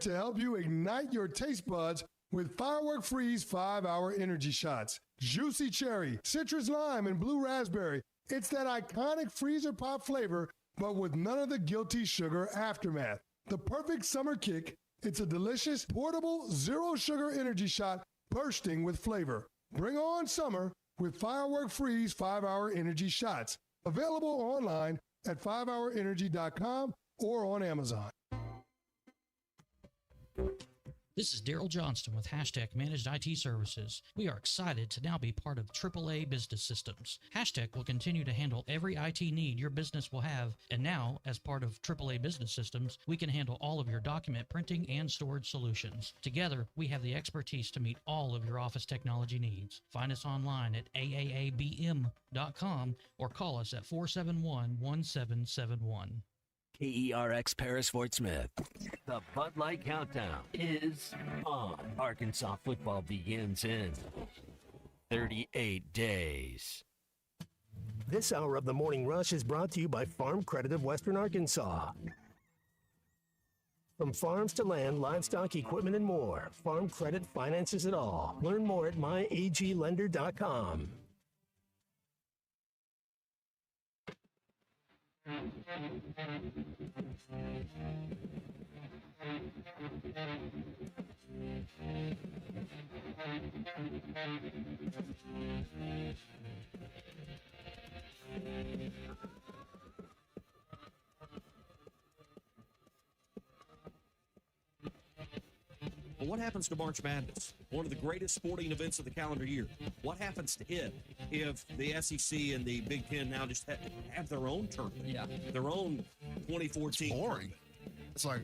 to help you ignite your taste buds with Firework Freeze 5-Hour Energy Shots. Juicy cherry, citrus lime, and blue raspberry. It's that iconic freezer pop flavor, but with none of the guilty sugar aftermath. The perfect summer kick. It's a delicious, portable, zero-sugar energy shot bursting with flavor. Bring on summer with Firework Freeze 5-Hour Energy Shots. Available online at 5hourenergy.com or on Amazon. This is Daryl Johnston with Hashtag Managed IT Services. We are excited to now be part of AAA Business Systems. Hashtag will continue to handle every IT need your business will have, and now, as part of AAA Business Systems, we can handle all of your document printing and storage solutions. Together, we have the expertise to meet all of your office technology needs. Find us online at aaabm.com or call us at 471-1771. KERX Paris Fort Smith. The Bud Light Countdown is on. Arkansas football begins in 38 days. This hour of the Morning Rush is brought to you by Farm Credit of Western Arkansas. From farms to land, livestock, equipment, and more, Farm Credit finances it all. Learn more at myaglender.com. Well, what happens to March Madness? One of the greatest sporting events of the calendar year. What happens to it if the SEC and the Big Ten now just have their own tournament? Yeah. Their own 2014. It's boring. It's like,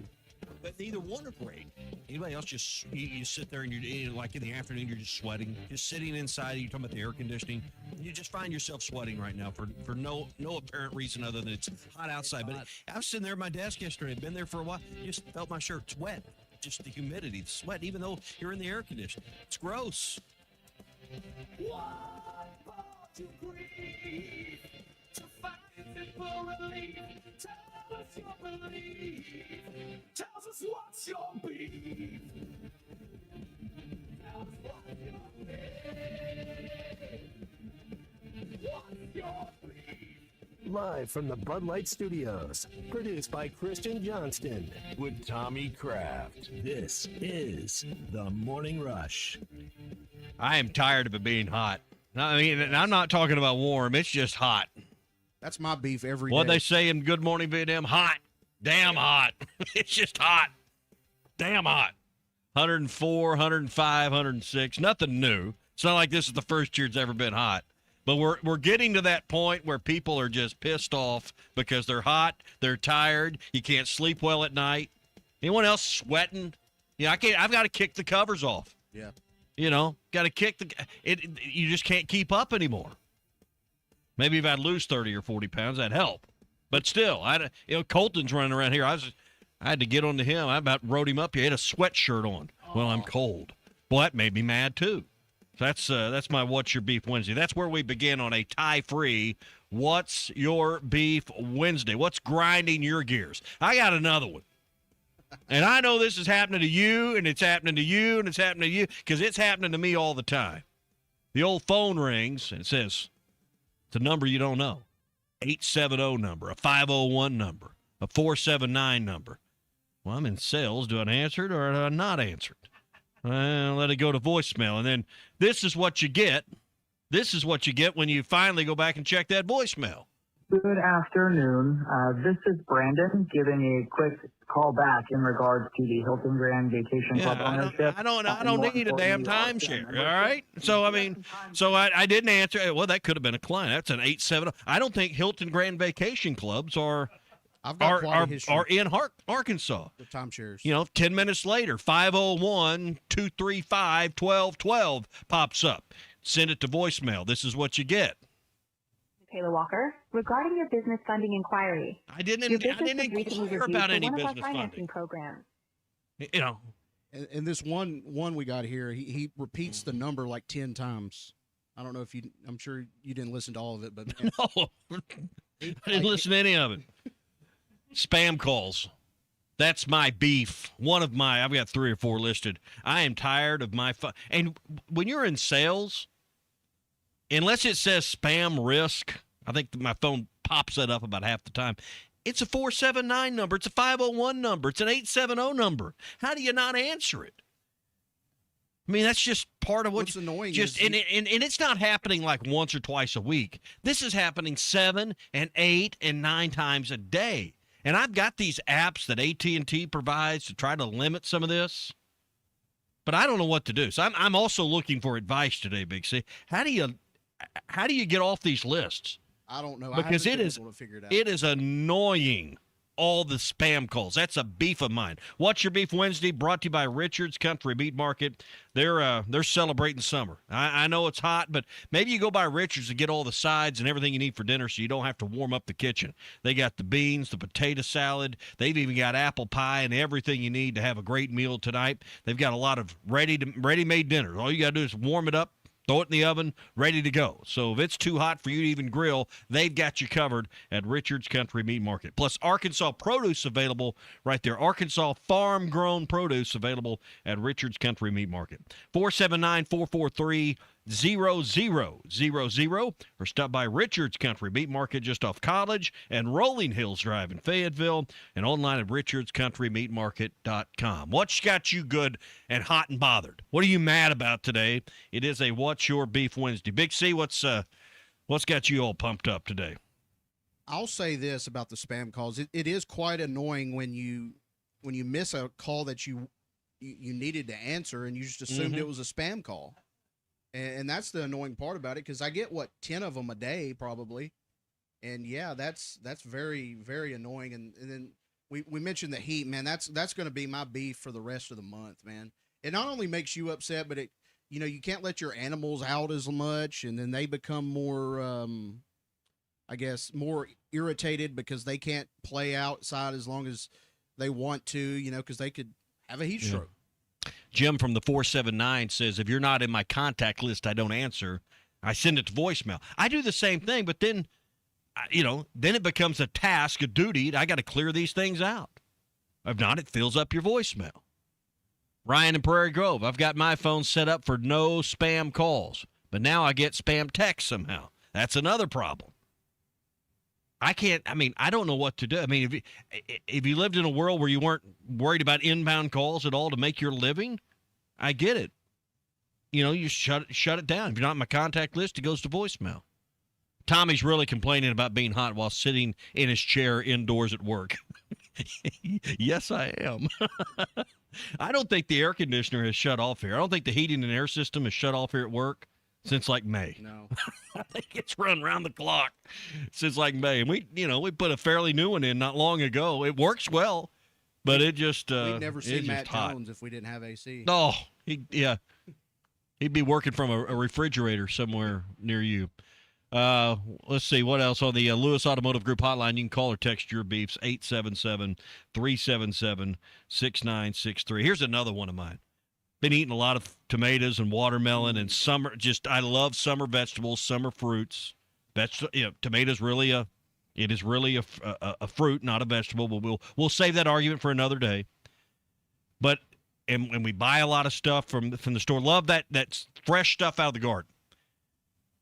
but neither one are great. Anybody else just, you sit there and you're like in the afternoon, you're just sweating, just sitting inside. You're talking about the air conditioning. You just find yourself sweating right now for no apparent reason other than it's hot outside. But I was sitting there at my desk yesterday, I'd been there for a while, just felt my shirt wet. Just the humidity, the sweat, even though you're in the air conditioning. It's gross. To grieve, to find simple relief. Tell us your belief. Tell us what's your beef. Tell us what's your beef. What's your beef? Live from the Bud Light Studios, produced by Christian Johnston With Tommy Kraft. This is the Morning Rush. I am tired of it being hot. I mean, and I'm not talking about warm. It's just hot. that's my beef every day. What they say in Good Morning Vietnam? Hot. Damn hot. It's just hot. Damn hot. 104, 105, 106. Nothing new. It's not like this is the first year it's ever been hot. But we're getting to that point where people are just pissed off because they're hot, they're tired, you can't sleep well at night. Anyone else sweating? Yeah, I've got to kick the covers off. Yeah. You know, got to kick you just can't keep up anymore. Maybe if I'd lose 30 or 40 pounds, that'd help. But still, Colton's running around here. I had to get onto him. I about rode him up. He had a sweatshirt on. Well, I'm cold. Well, that made me mad too. So that's my What's Your Beef Wednesday. That's where we begin on a tie-free What's Your Beef Wednesday. What's grinding your gears? I got another one. And I know this is happening to you, and it's happening to you, and it's happening to you, because it's happening to me all the time. The old phone rings, and it says, it's a number you don't know. 870 number, a 501 number, a 479 number. Well, I'm in sales. Do I answer it or do I not answer it? Let it go to voicemail. And then this is what you get. This is what you get when you finally go back and check that voicemail. Good afternoon. This is Brandon giving a quick call back in regards to the Hilton Grand Vacation Club ownership. I don't need a damn timeshare, all right? So, I didn't answer. Well, that could have been a client. That's an 870. I don't think Hilton Grand Vacation Clubs are in Arkansas. The timeshares. 10 minutes later, 501-235-1212 pops up. Send it to voicemail. This is what you get. Kayla Walker, regarding your business funding inquiry. I didn't inquire about any business funding program. And this one we got here, he repeats the number like 10 times. I don't know if I'm sure you didn't listen to all of it, but no, I didn't listen to any of it. Spam calls. That's my beef. I've got 3 or 4 listed. I am tired of my phone. And when you're in sales, unless it says spam risk, I think my phone pops that up about half the time. It's a 479 number. It's a 501 number. It's an 870 number. How do you not answer it? I mean, that's just part of what's annoying. And it's not happening like once or twice a week. This is happening 7 and 8 and 9 times a day. And I've got these apps that AT&T provides to try to limit some of this, but I don't know what to do. So I'm also looking for advice today, Big C. How do you get off these lists? I don't know. Because I haven't been able to figure it out. It is annoying. All the spam calls. That's a beef of mine. What's Your Beef Wednesday? Brought to you by Richard's Country Meat Market. They're celebrating summer. I know it's hot, but maybe you go by Richard's and get all the sides and everything you need for dinner so you don't have to warm up the kitchen. They got the beans, the potato salad. They've even got apple pie and everything you need to have a great meal tonight. They've got a lot of ready-made dinners. All you got to do is warm it up, throw it in the oven, ready to go. So if it's too hot for you to even grill, they've got you covered at Richard's Country Meat Market. Plus, Arkansas produce available right there. Arkansas farm-grown produce available at Richard's Country Meat Market. 479-443-0000 or stop by Richard's Country Meat Market just off College and Rolling Hills Drive in Fayetteville and online at richardscountrymeatmarket.com. What's got you good and hot and bothered? What are you mad about today? It is a What's Your Beef Wednesday. Big C, what's got you all pumped up today? I'll say this about the spam calls. It is quite annoying when you miss a call that you needed to answer and you just assumed it was a spam call. And that's the annoying part about it, because I get 10 of them a day probably, and yeah, that's very, very annoying. And then we mentioned the heat, man. That's going to be my beef for the rest of the month, man. It not only makes you upset, but you can't let your animals out as much, and then they become more, I guess, more irritated because they can't play outside as long as they want to, because they could have a heat stroke. Jim from the 479 says, if you're not in my contact list, I don't answer. I send it to voicemail. I do the same thing, but then, then it becomes a task, a duty. I got to clear these things out. If not, it fills up your voicemail. Ryan in Prairie Grove, I've got my phone set up for no spam calls, but now I get spam texts somehow. That's another problem. I don't know what to do. I mean, if you lived in a world where you weren't worried about inbound calls at all to make your living, I get it. You shut it down. If you're not in my contact list, it goes to voicemail. Tommy's really complaining about being hot while sitting in his chair indoors at work. Yes, I am. I don't think the air conditioner has shut off here. I don't think the heating and air system has shut off here at work since like May. No. I think it's run around the clock since like May. And we put a fairly new one in not long ago. It works well, but it just we'd never see Matt Jones if we didn't have AC. Oh, he'd be working from a refrigerator somewhere near you. Let's see what else on the Lewis Automotive Group hotline. You can call or text your beefs 877-377-6963. Here's another one of mine. Been eating a lot of tomatoes and watermelon and summer. I love summer vegetables, summer fruits. Tomatoes really it is really a fruit, not a vegetable. But we'll save that argument for another day. But and we buy a lot of stuff from the store. Love that fresh stuff out of the garden.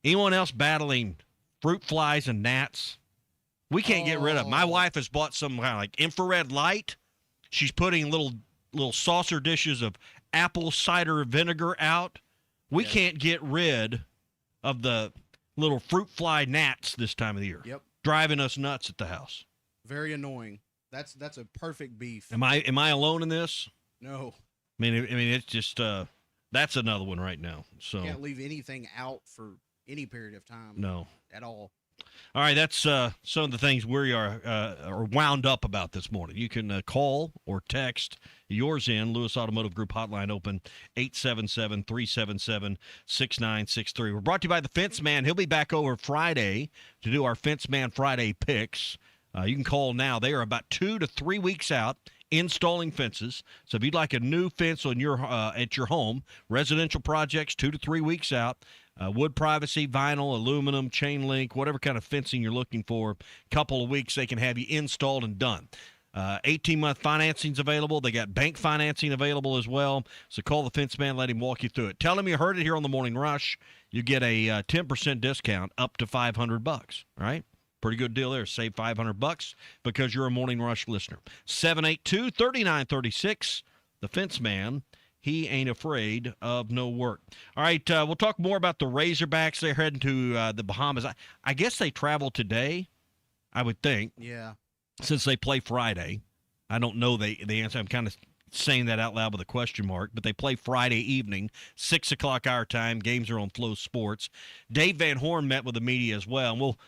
Anyone else battling fruit flies and gnats? We can't get rid of. My wife has bought some kind of like infrared light. She's putting little saucer dishes of apple cider vinegar out. We can't get rid of the little fruit fly gnats this time of the year. Yep. Driving us nuts at the house. Very annoying. That's a perfect beef. Am I alone in this? No. I mean it's just that's another one right now. So can't leave anything out for any period of time. No. At all. All right, that's some of the things we are wound up about this morning. You can call or text yours in. Lewis Automotive Group hotline open, 877-377-6963. We're brought to you by the Fence Man. He'll be back over Friday to do our Fence Man Friday picks. You can call now. They are about 2 to 3 weeks out installing fences. So if you'd like a new fence on your at your home, residential projects 2 to 3 weeks out. Wood privacy, vinyl, aluminum, chain link, whatever kind of fencing you're looking for, couple of weeks they can have you installed and done. 18-month financing's available. They got bank financing available as well. So call the fence man, let him walk you through it. Tell him you heard it here on the Morning Rush. You get a 10% discount up to $500. All right? Pretty good deal there. Save $500 because you're a Morning Rush listener. 782-3936. The fence man, he ain't afraid of no work. All right, we'll talk more about the Razorbacks. They're heading to the Bahamas. I guess they travel today, I would think. Yeah. Since they play Friday. I don't know the answer. I'm kind of saying that out loud with a question mark, but they play Friday evening, 6 o'clock our time. Games are on Flow Sports. Dave Van Horn met with the media as well, and we'll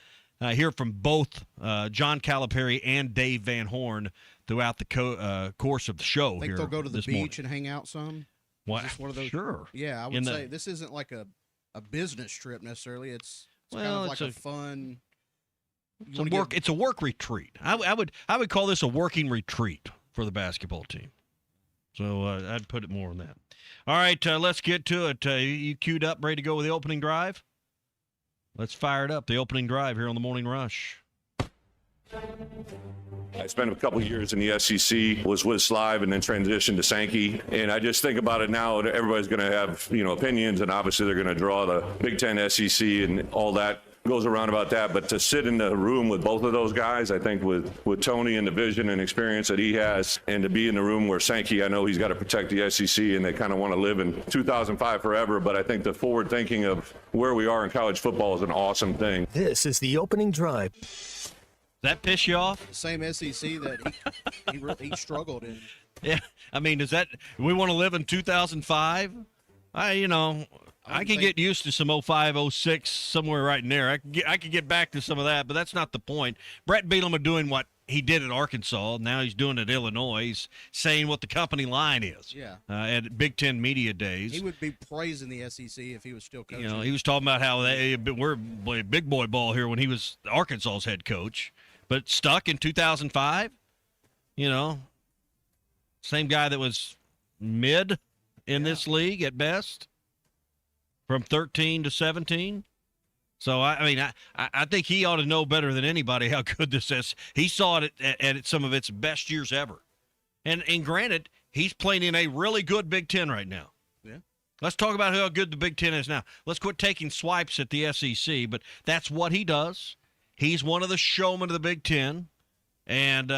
hear from both John Calipari and Dave Van Horn throughout the course of the show. Think they'll go to the beach and hang out some? What? Is this one of those? Sure. Yeah, I would say this isn't like a business trip necessarily. It's kind of like a fun. It's a work retreat. I would call this a working retreat for the basketball team. So I'd put it more on that. All right, let's get to it. You queued up, ready to go with the opening drive? Let's fire it up. The opening drive here on the Morning Rush. I spent a couple years in the SEC, was with Slive, and then transitioned to Sankey. And I just think about it now. Everybody's going to have opinions, and obviously they're going to draw the Big Ten, SEC, and all that goes around about that. But to sit in the room with both of those guys, I think with Tony and the vision and experience that he has, and to be in the room where Sankey, I know he's got to protect the SEC, and they kind of want to live in 2005 forever. But I think the forward thinking of where we are in college football is an awesome thing. This is the opening drive. That piss you off? The same SEC that he struggled in. Yeah, I mean, we want to live in 2005? I can get used to some 05, 06, somewhere right in there. I could get back to some of that, but that's not the point. Brett Bielema doing what he did at Arkansas. Now he's doing it at Illinois. He's saying what the company line is. Yeah. At Big Ten Media Days. He would be praising the SEC if he was still coaching. He was talking about how we're big boy ball here when he was Arkansas's head coach. But stuck in 2005, same guy that was mid in this league at best from 13 to 17. So, I think he ought to know better than anybody how good this is. He saw it at some of its best years ever. And granted, he's playing in a really good Big Ten right now. Yeah. Let's talk about how good the Big Ten is now. Let's quit taking swipes at the SEC, but that's what he does. He's one of the showmen of the Big Ten, and,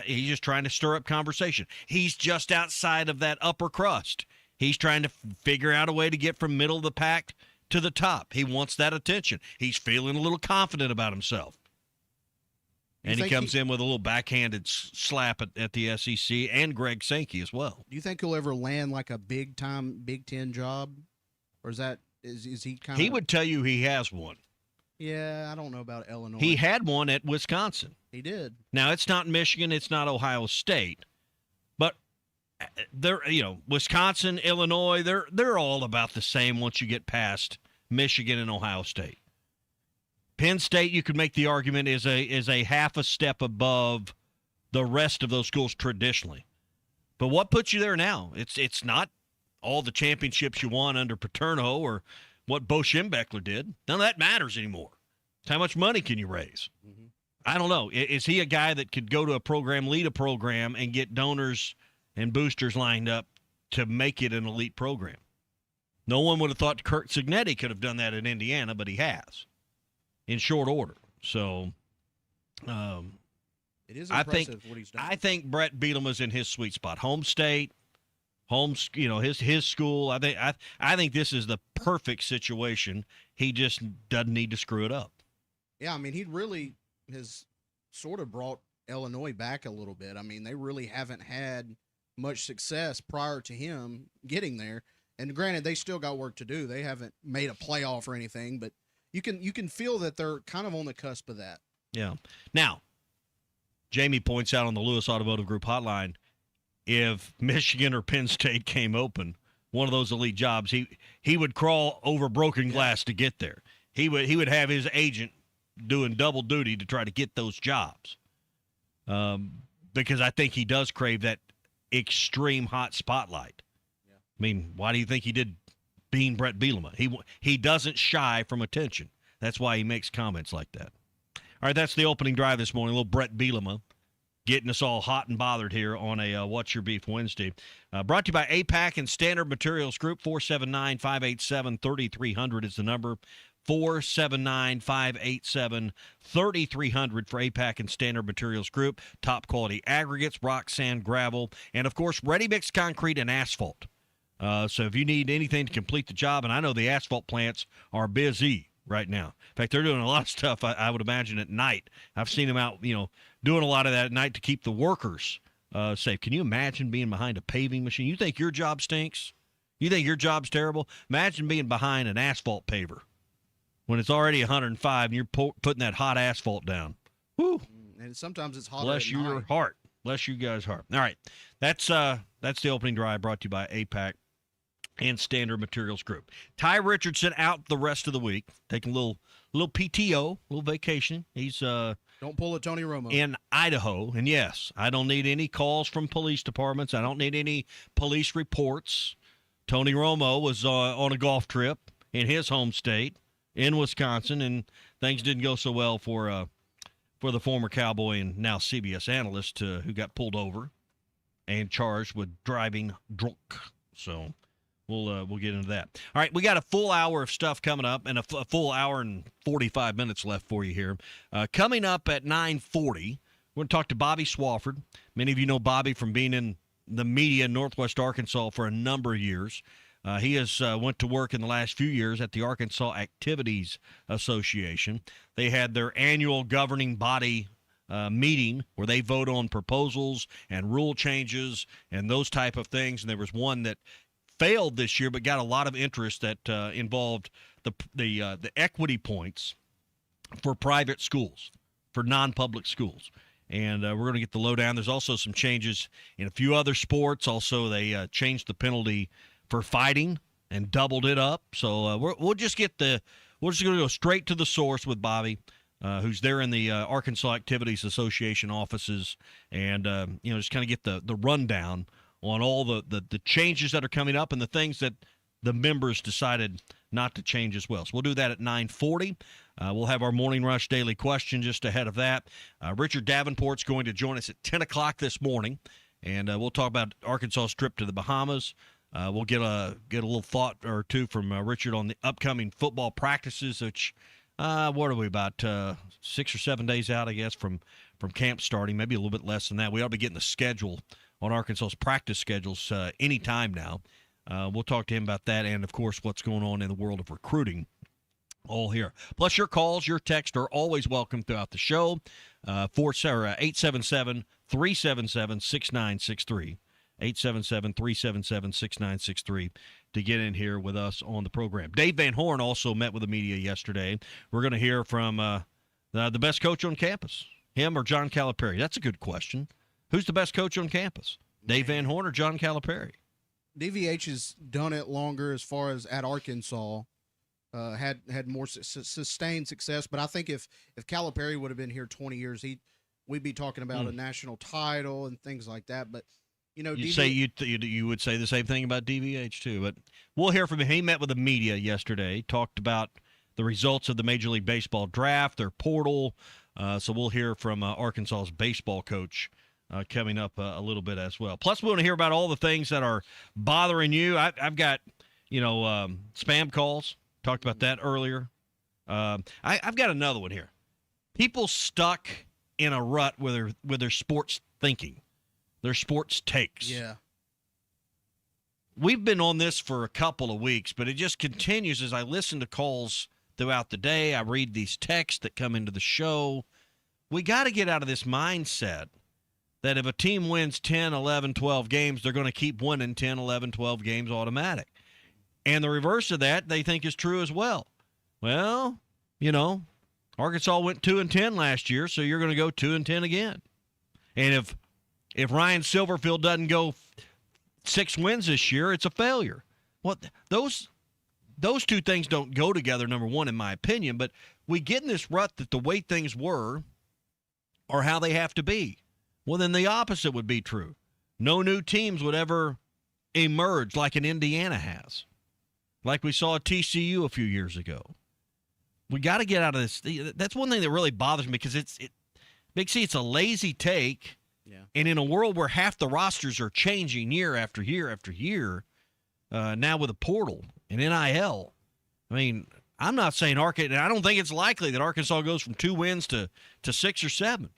he's just trying to stir up conversation. He's just outside of that upper crust. He's trying to figure out a way to get from middle of the pack to the top. He wants that attention. He's feeling a little confident about himself. And he comes in with a little backhanded slap at the SEC and Greg Sankey as well. Do you think he'll ever land like a big-time Big Ten job? Or is he kind of... He would tell you he has one. Yeah, I don't know about Illinois. He had one at Wisconsin. He did. Now, it's not Michigan. It's not Ohio State. But they're, Wisconsin, Illinois, they're all about the same once you get past Michigan and Ohio State. Penn State, you could make the argument, is a half a step above the rest of those schools traditionally. But what puts you there now? It's not all the championships you won under Paterno or what Bo Schembechler did. None of that matters anymore. It's how much money can you raise? Mm-hmm. I don't know. Is he a guy that could go to a program, lead a program, and get donors and boosters lined up to make it an elite program? No one would have thought Kurt Cignetti could have done that in Indiana, but he has in short order. So it is impressive what he's done. I think Brett Bielema's in his sweet spot. Home state, his school. I think this is the perfect situation. He just doesn't need to screw it up. Yeah, I mean, he really has sort of brought Illinois back a little bit. I mean, they really haven't had much success prior to him getting there. And granted, they still got work to do. They haven't made a playoff or anything, but you can feel that they're kind of on the cusp of that. Yeah. Now, Jamie points out on the Lewis Automotive Group hotline, if Michigan or Penn State came open, one of those elite jobs, he would crawl over broken glass to get there. He would have his agent doing double duty to try to get those jobs, because I think he does crave that extreme hot spotlight. Yeah. I mean, why do you think he did being Brett Bielema? He doesn't shy from attention. That's why he makes comments like that. All right, that's the opening drive this morning. A little Brett Bielema getting us all hot and bothered here on a What's Your Beef Wednesday. Brought to you by APAC and Standard Materials Group. 479-587-3300 is the number. 479-587-3300 for APAC and Standard Materials Group. Top quality aggregates, rock, sand, gravel, and, of course, ready-mix concrete and asphalt. So if you need anything to complete the job, and I know the asphalt plants are busy right now. In fact, they're doing a lot of stuff, I would imagine, at night. I've seen them out, doing a lot of that at night to keep the workers safe. Can you imagine being behind a paving machine? You think your job stinks? You think your job's terrible? Imagine being behind an asphalt paver when it's already 105 and you're putting that hot asphalt down. Whew. And sometimes it's hotter Bless at your night. heart. Bless you guys' heart. All right. That's the opening drive brought to you by APAC and Standard Materials Group. Ty Richardson out the rest of the week, taking a little PTO, little vacation. He's Don't pull a Tony Romo. in Idaho. And yes, I don't need any calls from police departments. I don't need any police reports. Tony Romo was on a golf trip in his home state in Wisconsin, and things didn't go so well for the former Cowboy and now CBS analyst who got pulled over and charged with driving drunk. So we'll get into that. All right, we got a full hour of stuff coming up and a full hour and 45 minutes left for you here. Coming up at 9:40, we're going to talk to Bobby Swafford. Many of you know Bobby from being in the media in Northwest Arkansas for a number of years. He has went to work in the last few years at the Arkansas Activities Association. They had their annual governing body meeting where they vote on proposals and rule changes and those type of things. And there was one that failed this year but got a lot of interest that involved the equity points for private schools, for non-public schools. And we're going to get the lowdown. There's also some changes in a few other sports. Also, they changed the penalty for fighting and doubled it up. So we're just going to go straight to the source with Bobby, who's there in the Arkansas Activities Association offices, and just kind of get the rundown on all the changes that are coming up and the things that the members decided not to change as well. So we'll do that at 9:40. We'll have our Morning Rush Daily Question just ahead of that. Richard Davenport's going to join us at 10 o'clock this morning, and we'll talk about Arkansas' trip to the Bahamas. We'll get a little thought or two from Richard on the upcoming football practices, which, what are we, about 6 or 7 days out, I guess, from camp starting, maybe a little bit less than that. We ought to be getting the schedule on Arkansas's practice schedules any time now. We'll talk to him about that and, of course, what's going on in the world of recruiting. All here. Plus, your calls, your texts are always welcome throughout the show. 877-377-6963. 877-377-6963 to get in here with us on the program. Dave Van Horn also met with the media yesterday. We're going to hear from the best coach on campus, him or John Calipari. That's a good question. Who's the best coach on campus, Dave Van Horn or John Calipari? DVH has done it longer as far as at Arkansas. Had more sustained success, but I think if Calipari would have been here 20 years, we'd be talking about a national title and things like that. But you would say the same thing about DVH too. But we'll hear from him. He met with the media yesterday, talked about the results of the Major League Baseball draft, their portal. So we'll hear from Arkansas's baseball coach coming up a little bit as well. Plus, we want to hear about all the things that are bothering you. I've got spam calls. Talked about that earlier. I've got another one here. People stuck in a rut with their sports thinking, their sports takes. Yeah. We've been on this for a couple of weeks, but it just continues as I listen to calls throughout the day. I read these texts that come into the show. We got to get out of this mindset that if a team wins 10, 11, 12 games, they're going to keep winning 10, 11, 12 games automatic. And the reverse of that, they think is true as well. Well, Arkansas went 2-10 last year, so you're going to go 2-10 again. And if Ryan Silverfield doesn't go 6 wins this year, it's a failure. Well, those two things don't go together, number one, in my opinion. But we get in this rut that the way things were are how they have to be. Well, then the opposite would be true. No new teams would ever emerge like an Indiana has, like we saw at TCU a few years ago. We got to get out of this. That's one thing that really bothers me because Big C, it's a lazy take Yeah. And in a world where half the rosters are changing year after year after year, now with a portal and NIL, I mean, I'm not saying Arkansas, and I don't think it's likely that Arkansas goes from 2 wins to 6 or 7.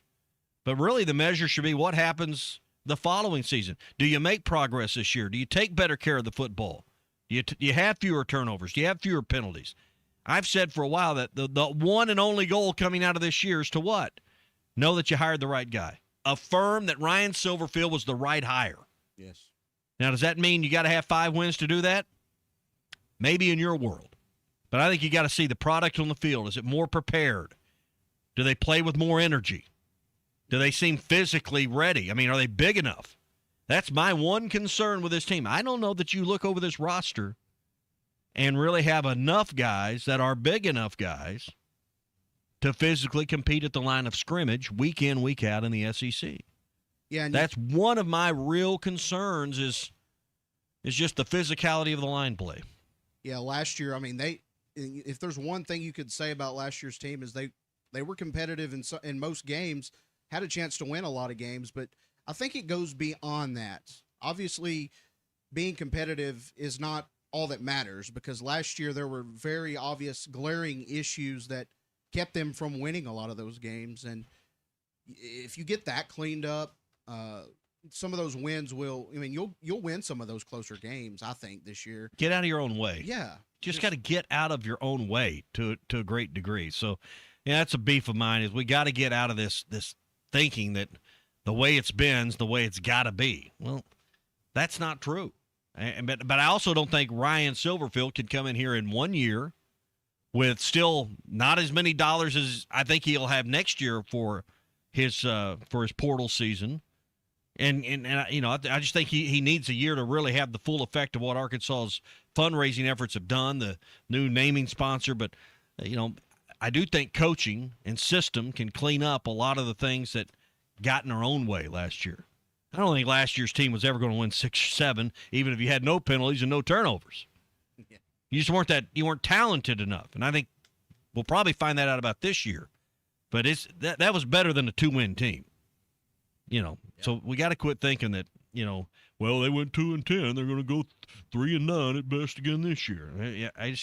But really the measure should be what happens the following season. Do you make progress this year? Do you take better care of the football? Do you have fewer turnovers? Do you have fewer penalties? I've said for a while that the one and only goal coming out of this year is to what? Know that you hired the right guy. Affirm that Ryan Silverfield was the right hire. Yes. Now, does that mean you got to have 5 wins to do that? Maybe in your world. But I think you got to see the product on the field. Is it more prepared? Do they play with more energy? Do they seem physically ready? I mean, are they big enough? That's my one concern with this team. I don't know that you look over this roster and really have enough guys that are big enough guys to physically compete at the line of scrimmage week in, week out in the SEC. Yeah, and that's one of my real concerns is just the physicality of the line play. Yeah, last year, I mean, if there's one thing you could say about last year's team is they were competitive in most games, had a chance to win a lot of games, but I think it goes beyond that. Obviously, being competitive is not all that matters because last year there were very obvious glaring issues that kept them from winning a lot of those games. And if you get that cleaned up, some of those wins you'll win some of those closer games, I think, this year. Get out of your own way. Yeah. Just got to get out of your own way to a great degree. So, yeah, that's a beef of mine is we got to get out of this thinking that the way it's been is the way it's got to be. Well, that's not true. But I also don't think Ryan Silverfield could come in here in 1 year with still not as many dollars as I think he'll have next year for his portal season. And I just think he needs a year to really have the full effect of what Arkansas's fundraising efforts have done, the new naming sponsor. But, I do think coaching and system can clean up a lot of the things that got in our own way last year. I don't think last year's team was ever going to win 6 or 7, even if you had no penalties and no turnovers. Yeah. You just weren't talented enough. And I think we'll probably find that out about this year. But that was better than a 2-win team. So we got to quit thinking that, well, they went 2-10. They're going to go 3-9 at best again this year. I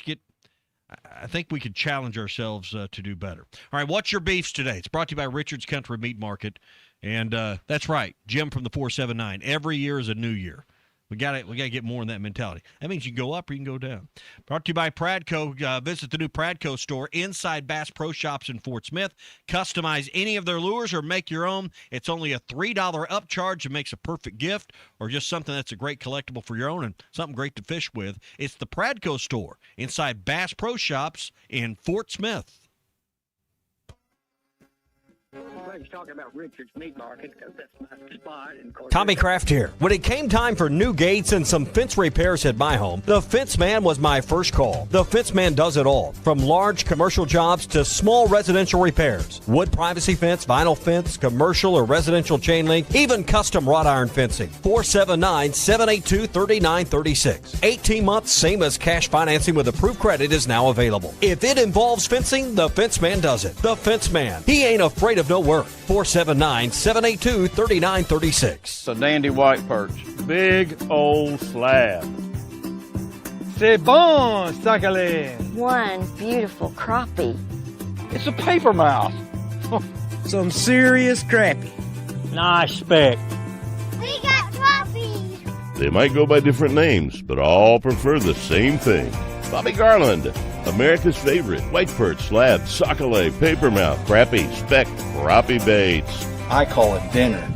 think we could challenge ourselves to do better. All right, what's your beefs today? It's brought to you by Richard's Country Meat Market. And that's right, Jim from the 479. Every year is a new year. We got to get more in that mentality. That means you can go up or you can go down. Brought to you by Pradco. Visit the new Pradco store inside Bass Pro Shops in Fort Smith. Customize any of their lures or make your own. It's only a $3 upcharge that makes a perfect gift or just something that's a great collectible for your own and something great to fish with. It's the Pradco store inside Bass Pro Shops in Fort Smith. I'm glad you're talking about Richard's Meat Market because that's my spot. And Tommy Kraft here. When it came time for new gates and some fence repairs at my home, the Fence Man was my first call. The Fence Man does it all, from large commercial jobs to small residential repairs. Wood privacy fence, vinyl fence, commercial or residential chain link, even custom wrought iron fencing. 479-782-3936. 18 months, same as cash financing with approved credit is now available. If it involves fencing, the Fence Man does it. The Fence Man. He ain't afraid of no work. 479-782-3936. It's a dandy white perch. Big old slab. C'est bon, sacalé. One beautiful crappie. It's a paper mouth. Some serious crappie. Nice speck. We got crappies. They might go by different names, but all prefer the same thing. Bobby Garland, America's favorite white perch, slab, sockeye, papermouth, crappie, speck, crappie baits. I call it dinner.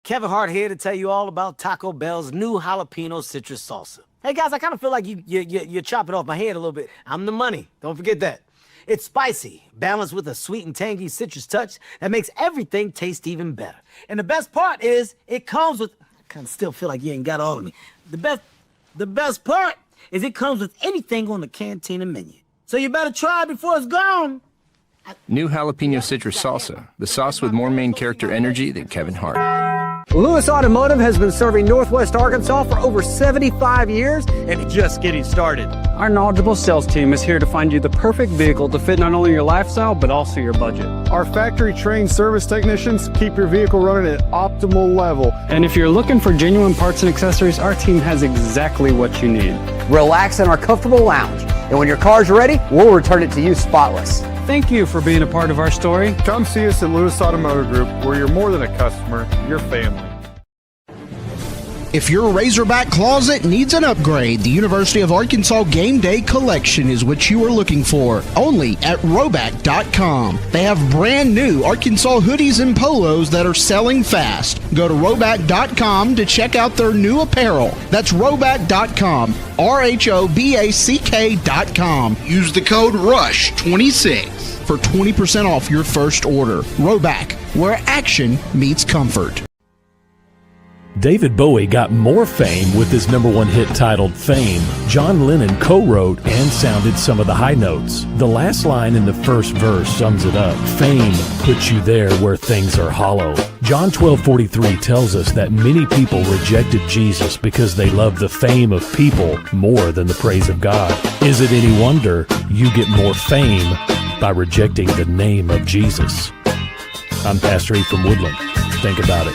Kevin Hart here to tell you all about Taco Bell's new jalapeno citrus salsa. Hey guys, I kind of feel like you're chopping off my head a little bit. I'm the money. Don't forget that. It's spicy, balanced with a sweet and tangy citrus touch that makes everything taste even better. And the best part is it comes with. I kind of still feel like you ain't got all of me. The best part is it comes with anything on the Cantina menu. So you better try it before it's gone. New jalapeno citrus salsa, the sauce with more main character energy than Kevin Hart. Lewis Automotive has been serving Northwest Arkansas for over 75 years and just getting started. Our knowledgeable sales team is here to find you the perfect vehicle to fit not only your lifestyle, but also your budget. Our factory-trained service technicians keep your vehicle running at optimal level. And if you're looking for genuine parts and accessories, our team has exactly what you need. Relax in our comfortable lounge, and when your car's ready, we'll return it to you spotless. Thank you for being a part of our story. Come see us at Lewis Automotive Group, where you're more than a customer, you're family. If your Razorback closet needs an upgrade, the University of Arkansas Game Day Collection is what you are looking for, only at Roback.com. They have brand new Arkansas hoodies and polos that are selling fast. Go to Roback.com to check out their new apparel. That's Roback.com, RHOBACK.com. Use the code RUSH26 for 20% off your first order. Roback, where action meets comfort. David Bowie got more fame with his #1 hit titled Fame. John Lennon co-wrote and sounded some of the high notes. The last line in the first verse sums it up. Fame puts you there where things are hollow. John 12:43 tells us that many people rejected Jesus because they loved the fame of people more than the praise of God. Is it any wonder you get more fame by rejecting the name of Jesus? I'm Pastor E from Woodland. Think about it.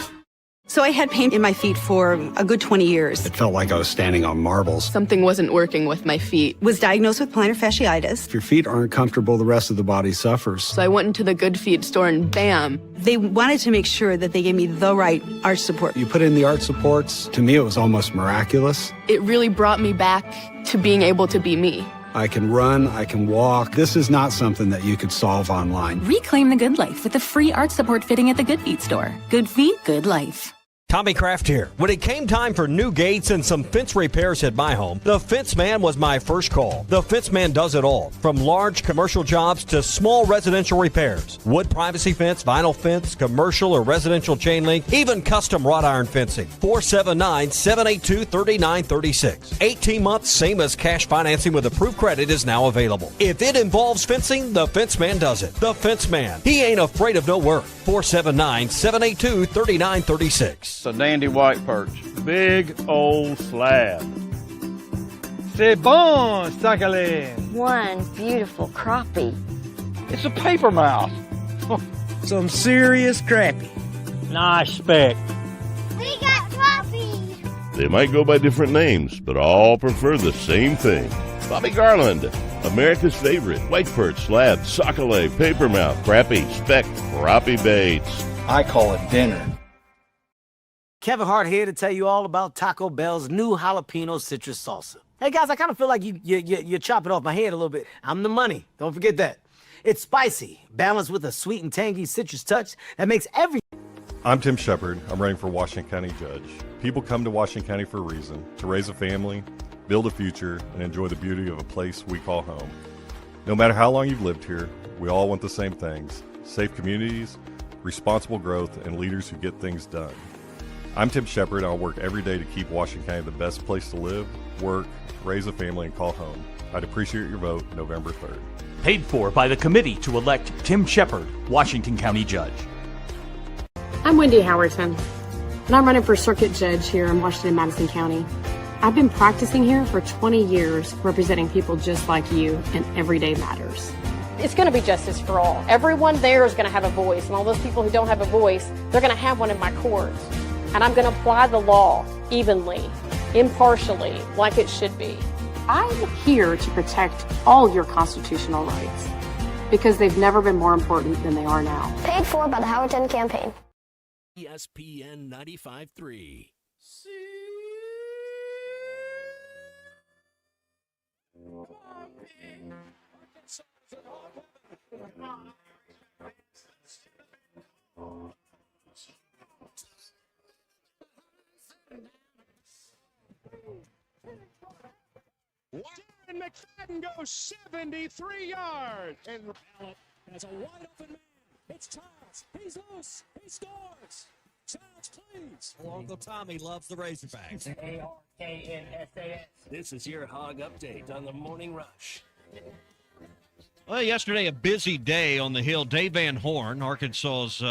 So I had pain in my feet for a good 20 years. It felt like I was standing on marbles. Something wasn't working with my feet. Was diagnosed with plantar fasciitis. If your feet aren't comfortable, the rest of the body suffers. So I went into the Good Feet store and bam. They wanted to make sure that they gave me the right arch support. You put in the arch supports. To me, it was almost miraculous. It really brought me back to being able to be me. I can run, I can walk. This is not something that you could solve online. Reclaim the good life with a free arch support fitting at the Good Feet store. Good feet, good life. Tommy Kraft here. When it came time for new gates and some fence repairs at my home, the Fence Man was my first call. The Fence Man does it all, from large commercial jobs to small residential repairs. Wood privacy fence, vinyl fence, commercial or residential chain link, even custom wrought iron fencing. 479-782-3936. 18 months, same as cash financing with approved credit is now available. If it involves fencing, the Fence Man does it. The Fence Man. He ain't afraid of no work. 479-782-3936. It's a dandy white perch. Big old slab. C'est bon, sacalé. One beautiful crappie. It's a paper mouse. Some serious crappie. Nice speck. We got crappies. They might go by different names, but all prefer the same thing. Bobby Garland, America's favorite white perch, slab, sockeye, papermouth, crappie, speck, crappie baits. I call it dinner. Kevin Hart here to tell you all about Taco Bell's new jalapeno citrus salsa. Hey guys, I kind of feel like you're chopping off my head a little bit. I'm the money. Don't forget that. It's spicy, balanced with a sweet and tangy citrus touch that makes every... I'm Tim Shepard. I'm running for Washington County Judge. People come to Washington County for a reason, to raise a family, build a future, and enjoy the beauty of a place we call home. No matter how long you've lived here, we all want the same things: safe communities, responsible growth, and leaders who get things done. I'm Tim Shepard, and I'll work every day to keep Washington County the best place to live, work, raise a family, and call home. I'd appreciate your vote November 3rd. Paid for by the committee to elect Tim Shepard, Washington County Judge. I'm Wendy Howerton, and I'm running for Circuit Judge here in Washington-Madison County. I've been practicing here for 20 years, representing people just like you in everyday matters. It's going to be justice for all. Everyone there is going to have a voice, and all those people who don't have a voice, they're going to have one in my courts. And I'm going to apply the law evenly, impartially, like it should be. I'm here to protect all your constitutional rights because they've never been more important than they are now. Paid for by the Howerton campaign. ESPN 95.3. Darren McFadden goes 73 yards. And Ballot has a wide open man. It's Childs. He's loose. He scores. Childs cleans. Uncle Tommy loves the Razorbacks. ARKNSAS. This is your Hog Update on the Morning Rush. Well, yesterday, a busy day on the Hill. Dave Van Horn, Arkansas's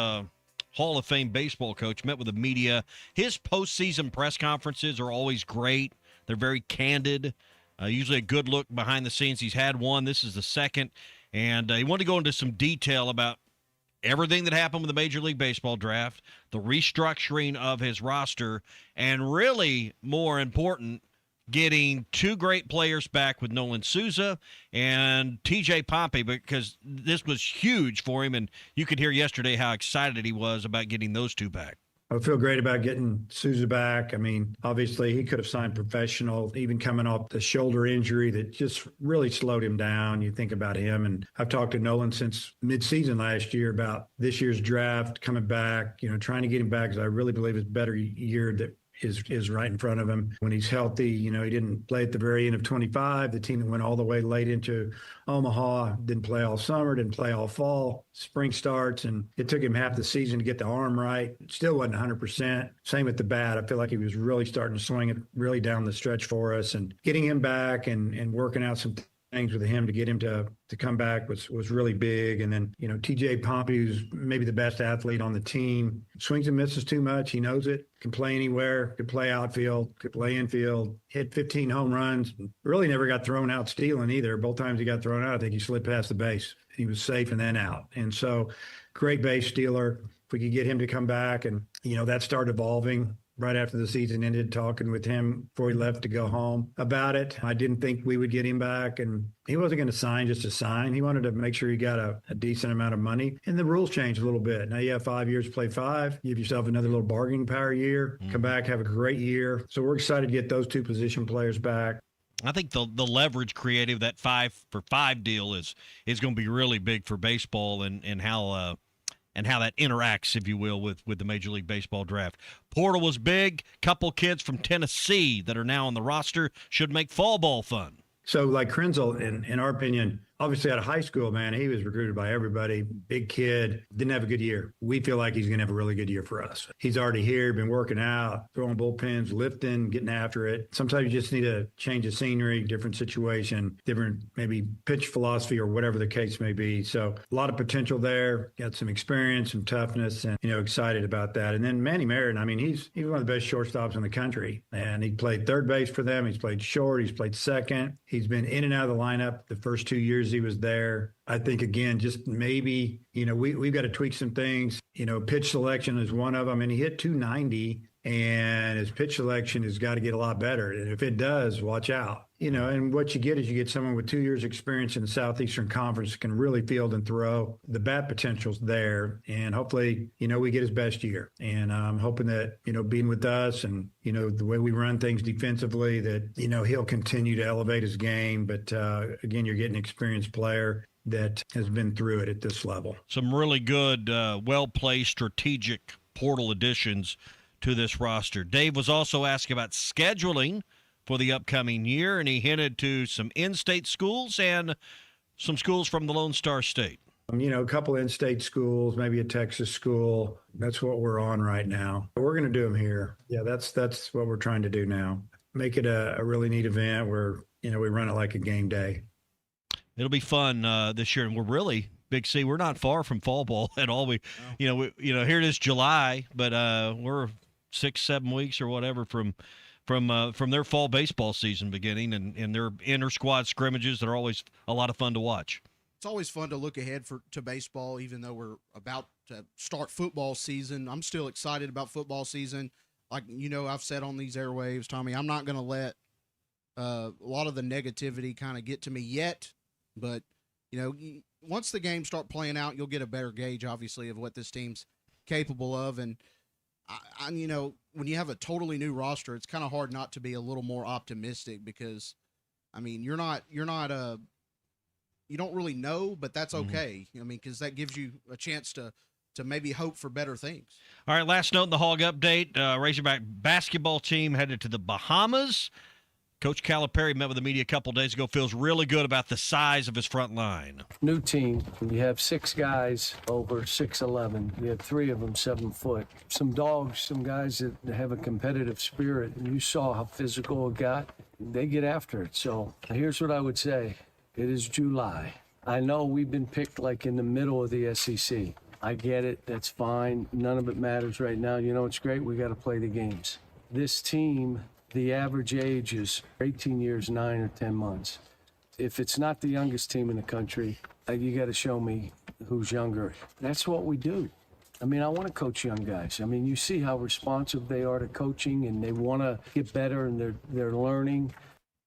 Hall of Fame baseball coach, met with the media. His postseason press conferences are always great. They're very candid. Usually a good look behind the scenes. He's had one. This is the second. And he wanted to go into some detail about everything that happened with the Major League Baseball draft, the restructuring of his roster, and really more important, getting two great players back with Nolan Souza and TJ Pompey, because this was huge for him, and you could hear yesterday how excited he was about getting those two back. I feel great about getting Souza back. I mean, obviously he could have signed professional, even coming off the shoulder injury that just really slowed him down. You think about him, and I've talked to Nolan since midseason last year about this year's draft, coming back, trying to get him back, because I really believe it's a better year that is right in front of him when he's healthy. He didn't play at the very end of 25. The team that went all the way late into Omaha didn't play all summer, didn't play all fall. Spring starts, and it took him half the season to get the arm right. Still wasn't 100%. Same with the bat. I feel like he was really starting to swing it really down the stretch for us, and getting him back and working out some things with him to get him to come back was really big. And then, TJ Pompey, who's maybe the best athlete on the team, swings and misses too much. He knows it. Can play anywhere. Could play outfield. Could play infield. Hit 15 home runs. Really never got thrown out stealing either. Both times he got thrown out, I think he slid past the base. He was safe and then out. And so, great base stealer. If we could get him to come back, and that started evolving right after the season ended, talking with him before he left to go home about it. I didn't think we would get him back, and he wasn't going to sign just to sign. He wanted to make sure he got a decent amount of money. And the rules changed a little bit. Now you have 5 years to play 5. Give yourself another little bargaining power year. Come back, have a great year. So we're excited to get those two position players back. I think the leverage creative, that 5-for-5 deal is going to be really big for baseball, and how that interacts, if you will, with the Major League Baseball draft. Portal was big. Couple kids from Tennessee that are now on the roster should make fall ball fun. So like Krenzel, in our opinion, obviously out of high school, man, he was recruited by everybody. Big kid, didn't have a good year. We feel like he's going to have a really good year for us. He's already here, been working out, throwing bullpens, lifting, getting after it. Sometimes you just need a change of scenery, different situation, different maybe pitch philosophy or whatever the case may be. So a lot of potential there. Got some experience, some toughness, and, excited about that. And then Manny Merritt, I mean, he's one of the best shortstops in the country. And he played third base for them. He's played short. He's played second. He's been in and out of the lineup the first 2 years he was there. I think, again, just maybe, we've got to tweak some things. Pitch selection is one of them. And he hit 290, and his pitch selection has got to get a lot better. And if it does, watch out. And what you get is you get someone with 2 years experience in the Southeastern Conference can really field and throw. The bat potential's there, and hopefully, we get his best year. And I'm hoping that, being with us and, the way we run things defensively, that, he'll continue to elevate his game. But again, you're getting an experienced player that has been through it at this level. Some really good, well-placed, strategic portal additions to this roster. Dave was also asking about scheduling for the upcoming year, and he hinted to some in-state schools and some schools from the Lone Star State. A couple in-state schools, maybe a Texas school. That's what we're on right now. We're going to do them here. Yeah, that's what we're trying to do now. Make it a really neat event where, we run it like a game day. It'll be fun this year, and we're really, Big C, we're not far from fall ball at all. Here it is July, but we're 6-7 weeks or whatever from their fall baseball season beginning, and their inter-squad scrimmages that are always a lot of fun to watch. It's always fun to look ahead to baseball, even though we're about to start football season. I'm still excited about football season. Like, I've said on these airwaves, Tommy, I'm not going to let a lot of the negativity kind of get to me yet. But, once the games start playing out, you'll get a better gauge, obviously, of what this team's capable of. And, when you have a totally new roster, it's kind of hard not to be a little more optimistic because, you don't really know, but that's okay. Because that gives you a chance to maybe hope for better things. All right, last note in the Hog update, Razorback basketball team headed to the Bahamas. Coach Calipari met with the media a couple days ago, feels really good about the size of his front line. New team. You have 6 guys over 6'11". You have 3 of them 7 foot. Some dogs, some guys that have a competitive spirit. And you saw how physical it got. They get after it. So here's what I would say. It is July. I know we've been picked like in the middle of the SEC. I get it. That's fine. None of it matters right now. You know, it's great. We got to play the games. This team, the average age is 18 years, 9 or 10 months. If it's not the youngest team in the country, you got to show me who's younger. That's what we do. I mean, I want to coach young guys. I mean, you see how responsive they are to coaching, and they want to get better, and they're learning.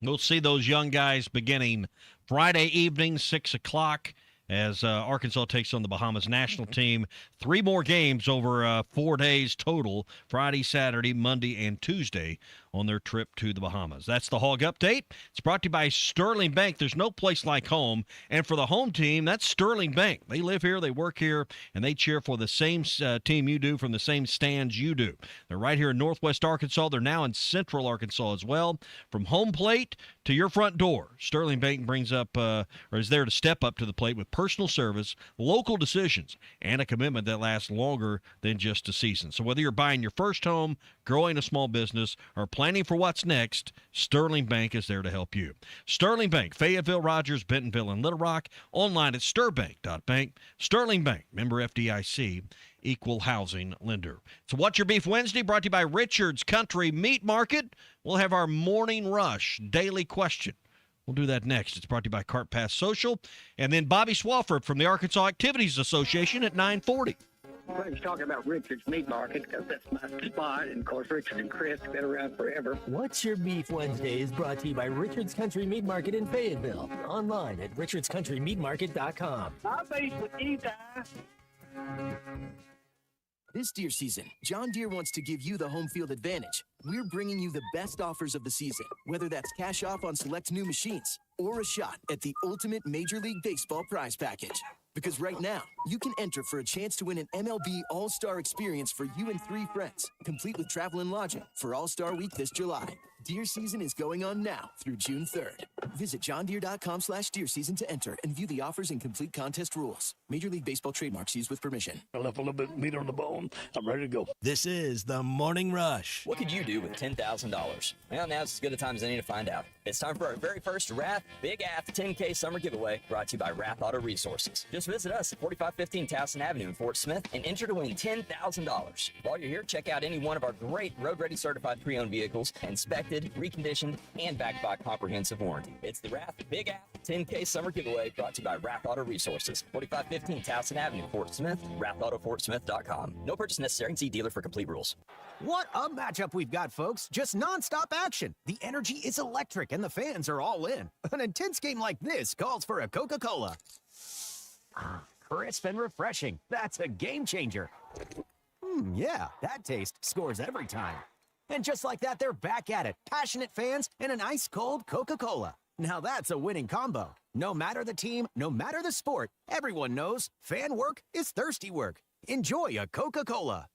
We'll see those young guys beginning Friday evening, 6 o'clock, as Arkansas takes on the Bahamas national team. 3 more games over 4 days total, Friday, Saturday, Monday, and Tuesday on their trip to the Bahamas. That's the Hog Update. It's brought to you by Sterling Bank. There's no place like home. And for the home team, that's Sterling Bank. They live here, they work here, and they cheer for the same team you do from the same stands you do. They're right here in Northwest Arkansas. They're now in Central Arkansas as well. From home plate to your front door, Sterling Bank brings up or is there to step up to the plate with personal service, local decisions, and a commitment that lasts longer than just a season. So whether you're buying your first home, growing a small business, or planning for what's next, Sterling Bank is there to help you. Sterling Bank, Fayetteville, Rogers, Bentonville, and Little Rock. Online at stirbank.bank. Sterling Bank, member FDIC, equal housing lender. So What's Your Beef Wednesday, brought to you by Richard's Country Meat Market. We'll have our Morning Rush daily question. We'll do that next. It's brought to you by Cart Pass Social. And then Bobby Swafford from the Arkansas Activities Association at 9:40. Well, he's talking about Richard's Meat Market because that's my spot. And, of course, Richard and Chris have been around forever. What's Your Beef Wednesday is brought to you by Richard's Country Meat Market in Fayetteville. Online at richardscountrymeatmarket.com. I basically eat This deer season, John Deere wants to give you the home field advantage. We're bringing you the best offers of the season, whether that's cash off on select new machines or a shot at the ultimate Major League Baseball prize package. Because right now, you can enter for a chance to win an MLB All-Star experience for you and 3 friends, complete with travel and lodging for All-Star Week this July. Deer season is going on now through June 3rd. Visit johndeere.com/deer season to enter and view the offers and complete contest rules. Major League Baseball trademarks used with permission. I left a little bit of meat on the bone. I'm ready to go. This is the Morning Rush. What could you do with $10,000? Well, now's as good a time as any to find out. It's time for our very first Wrath Big Ath 10K Summer Giveaway, brought to you by Wrath Auto Resources. Just visit us at 4515 Towson Avenue in Fort Smith and enter to win $10,000. While you're here, check out any one of our great road-ready certified pre-owned vehicles, inspected, reconditioned, and backed by comprehensive warranty. It's the Wrath Big Ath 10K Summer Giveaway, brought to you by Wrath Auto Resources, 4515 Towson Avenue, Fort Smith, WrathAutoFortSmith.com. No purchase necessary. See dealer for complete rules. What a matchup we've got, folks. Just nonstop action. The energy is electric and the fans are all in. An intense game like this calls for a Coca-Cola. Crisp and refreshing. That's a game changer. Yeah, that taste scores every time. And just like that, they're back at it. Passionate fans and an ice-cold Coca-Cola. Now that's a winning combo. No matter the team, no matter the sport, everyone knows fan work is thirsty work. Enjoy a Coca-Cola.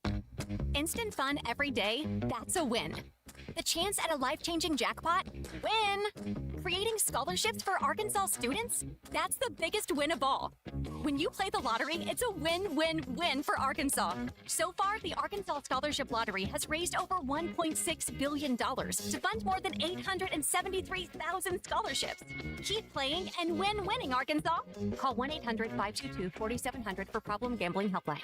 Instant fun every day, that's a win. The chance at a life-changing jackpot? Win! Creating scholarships for Arkansas students? That's the biggest win of all. When you play the lottery, it's a win-win-win for Arkansas. So far, the Arkansas Scholarship Lottery has raised over $1.6 billion to fund more than 873,000 scholarships. Keep playing and win-winning, Arkansas. Call 1-800-522-4700 for Problem Gambling Helpline.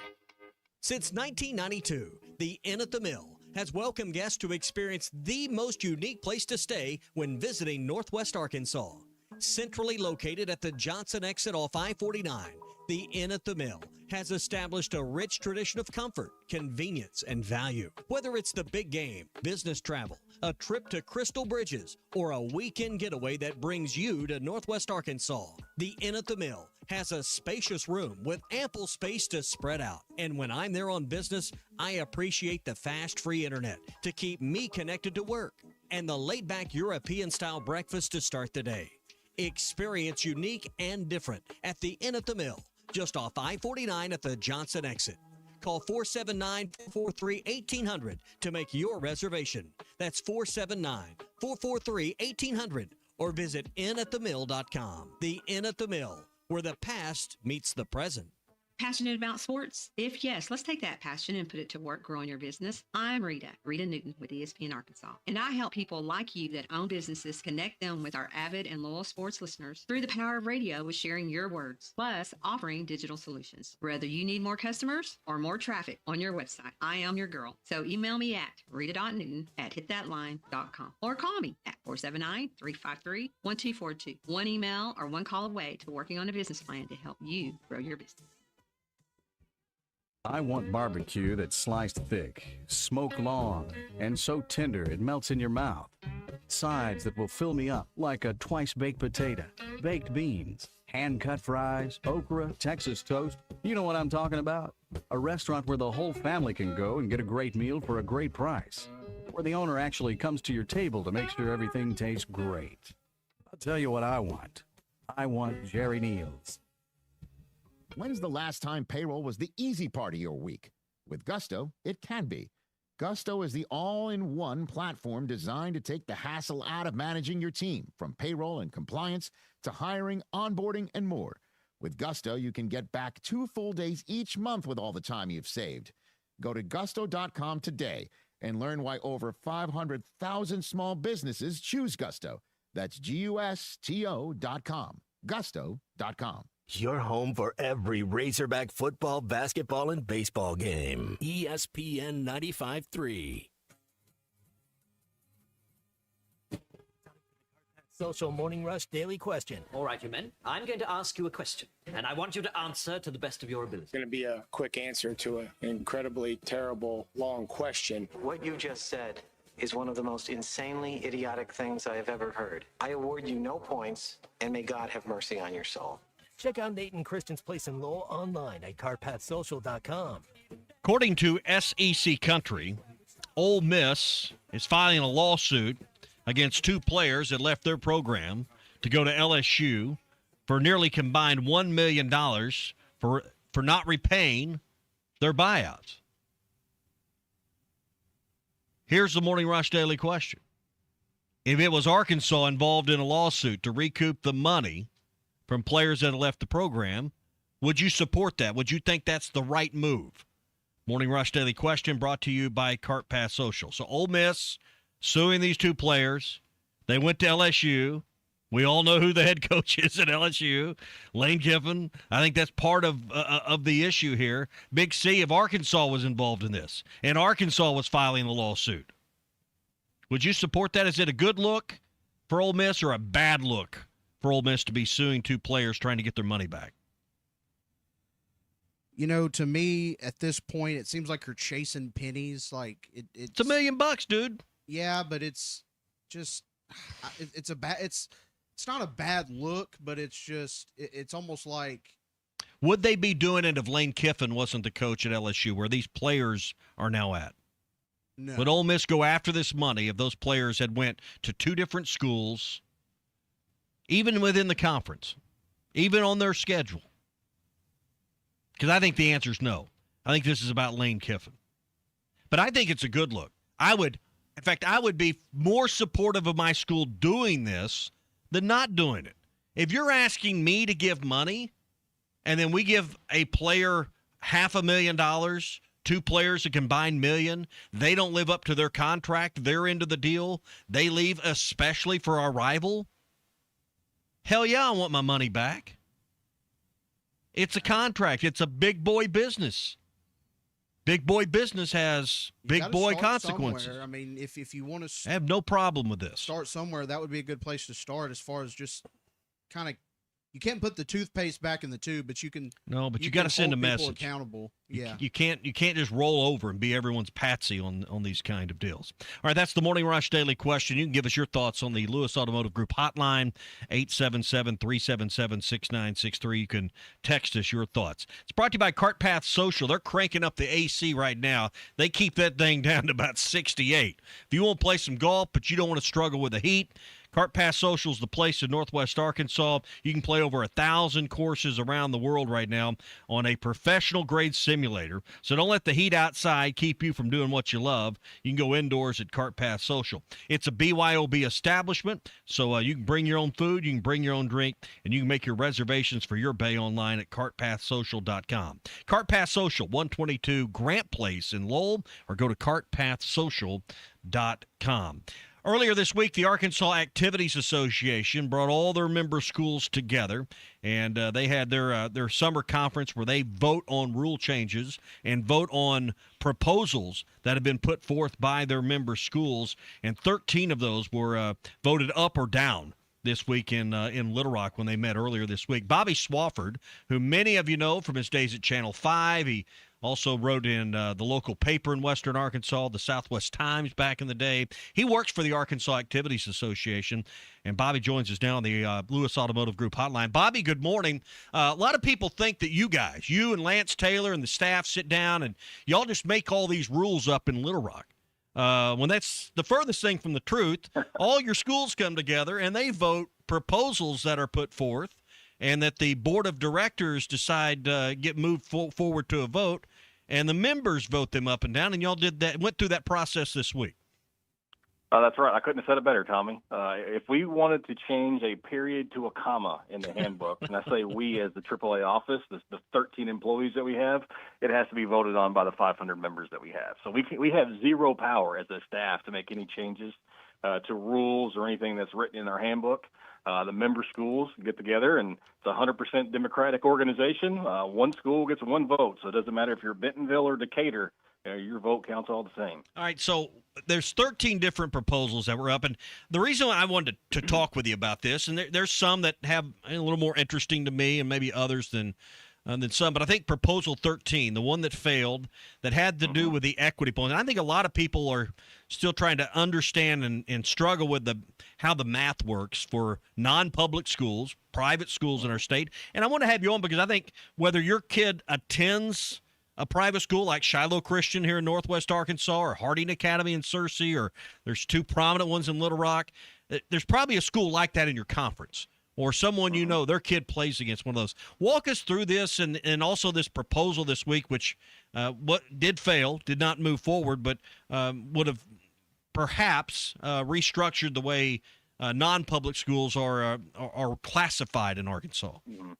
Since 1992, the Inn at the Mill has welcomed guests to experience the most unique place to stay when visiting Northwest Arkansas. Centrally located at the Johnson exit off I-49, the Inn at the Mill has established a rich tradition of comfort, convenience, and value. Whether it's the big game, business travel, a trip to Crystal Bridges, or a weekend getaway that brings you to Northwest Arkansas, the Inn at the Mill has a spacious room with ample space to spread out. And when I'm there on business, I appreciate the fast free internet to keep me connected to work and the laid-back European-style breakfast to start the day. Experience unique and different at the Inn at the Mill, just off I-49 at the Johnson exit. Call 479-443-1800 to make your reservation. That's 479-443-1800 or visit inatthemill.com. The Inn at the Mill, where the past meets the present. Passionate about sports? If yes, let's take that passion and put it to work growing your business. I'm Rita Newton with ESPN Arkansas, and I help people like you that own businesses connect them with our avid and loyal sports listeners through the power of radio with sharing your words, plus offering digital solutions. Whether you need more customers or more traffic on your website, I am your girl. So email me at rita.newton@hitthatline.com or call me at 479-353-1242. One email or one call away to working on a business plan to help you grow your business. I want barbecue that's sliced thick, smoked long, and so tender it melts in your mouth. Sides that will fill me up like a twice-baked potato, baked beans, hand-cut fries, okra, Texas toast. You know what I'm talking about? A restaurant where the whole family can go and get a great meal for a great price. Where the owner actually comes to your table to make sure everything tastes great. I'll tell you what I want. I want Jerry Neal's. When's the last time payroll was the easy part of your week? With Gusto, it can be. Gusto is the all-in-one platform designed to take the hassle out of managing your team, from payroll and compliance to hiring, onboarding, and more. With Gusto, you can get back 2 full days each month with all the time you've saved. Go to gusto.com today and learn why over 500,000 small businesses choose Gusto. That's GUSTO.com. Gusto.com. Your home for every Razorback football, basketball, and baseball game. ESPN 95.3. Social Morning Rush Daily Question. All right, you men. I'm going to ask you a question, and I want you to answer to the best of your ability. It's going to be a quick answer to an incredibly terrible, long question. What you just said is one of the most insanely idiotic things I have ever heard. I award you no points, and may God have mercy on your soul. Check out Nate and Christian's Place in Lowell online at CarpathSocial.com. According to SEC Country, Ole Miss is filing a lawsuit against 2 players that left their program to go to LSU for nearly combined $1 million for not repaying their buyouts. Here's the Morning Rush Daily Question. If it was Arkansas involved in a lawsuit to recoup the money from players that have left the program, would you support that? Would you think that's the right move? Morning Rush Daily Question brought to you by Cart Pass Social. So Ole Miss suing these 2 players. They went to LSU. We all know who the head coach is at LSU, Lane Kiffin. I think that's part of the issue here. Big C, if Arkansas was involved in this, and Arkansas was filing the lawsuit, would you support that? Is it a good look for Ole Miss or a bad look for Ole Miss to be suing 2 players trying to get their money back? You know, to me, at this point, it seems like you're chasing pennies. Like it's $1 million, dude. Yeah, but it's just it's not a bad look, but it's just it's almost like. Would they be doing it if Lane Kiffin wasn't the coach at LSU, where these players are now at? No. Would Ole Miss go after this money if those players had went to 2 different schools, even within the conference, even on their schedule? Because I think the answer is no. I think this is about Lane Kiffin. But I think it's a good look. I would be more supportive of my school doing this than not doing it. If you're asking me to give money and then we give a player $500,000, 2 players a combined $1 million, they don't live up to their contract, they're into the deal, they leave especially for our rival, hell yeah, I want my money back. It's a contract. It's a big boy business. Big boy business has big boy consequences. Somewhere. I mean, if you want to, I have no problem with this. Start somewhere. That would be a good place to start. As far as just kind of, you can't put the toothpaste back in the tube, but you can. No, but you got to send a message. Accountable. Yeah. You can't just roll over and be everyone's patsy on these kind of deals. All right, that's the Morning Rush Daily Question. You can give us your thoughts on the Lewis Automotive Group hotline, 877-377-6963. You can text us your thoughts. It's brought to you by Cart Path Social. They're cranking up the AC right now. They keep that thing down to about 68. If you want to play some golf, but you don't want to struggle with the heat, Cart Pass Social is the place in Northwest Arkansas. You can play over 1,000 courses around the world right now on a professional-grade simulator. So don't let the heat outside keep you from doing what you love. You can go indoors at Cart Pass Social. It's a BYOB establishment, so you can bring your own food, you can bring your own drink, and you can make your reservations for your bay online at cartpathsocial.com. Cart Pass Social, 122 Grant Place in Lowell, or go to cartpathsocial.com. Earlier this week, the Arkansas Activities Association brought all their member schools together, and they had their summer conference where they vote on rule changes and vote on proposals that have been put forth by their member schools, and 13 of those were voted up or down this week in Little Rock when they met earlier this week. Bobby Swafford, who many of you know from his days at Channel 5, he also wrote in the local paper in Western Arkansas, the Southwest Times back in the day. He works for the Arkansas Activities Association, and Bobby joins us now on the Lewis Automotive Group hotline. Bobby, good morning. A lot of people think that you and Lance Taylor and the staff sit down and y'all just make all these rules up in Little Rock. When that's the furthest thing from the truth. All your schools come together and they vote proposals that are put forth, and that the board of directors decide get moved forward to a vote, and the members vote them up and down. And y'all went through that process this week. That's right. I couldn't have said it better, Tommy. If we wanted to change a period to a comma in the handbook, and I say we as the AAA office, the 13 employees that we have, it has to be voted on by the 500 members that we have. So we have zero power as a staff to make any changes to rules or anything that's written in our handbook. The member schools get together, and it's a 100% Democratic organization. One school gets one vote, so it doesn't matter if you're Bentonville or Decatur. Your vote counts all the same. All right, so there's 13 different proposals that were up, and the reason I wanted to talk with you about this, and there's some that have a little more interesting to me and maybe others than some, but I think Proposal 13, the one that failed, that had to do with the equity pool, and I think a lot of people are still trying to understand and struggle with how the math works for non-public schools, private schools in our state, and I want to have you on because I think whether your kid attends a private school like Shiloh Christian here in Northwest Arkansas, or Harding Academy in Searcy, or there's two prominent ones in Little Rock, there's probably a school like that in your conference, or someone you know their kid plays against one of those. Walk us through this and also this proposal this week, which what did fail, did not move forward, but would have perhaps restructured the way non-public schools are classified in Arkansas. Mm-hmm.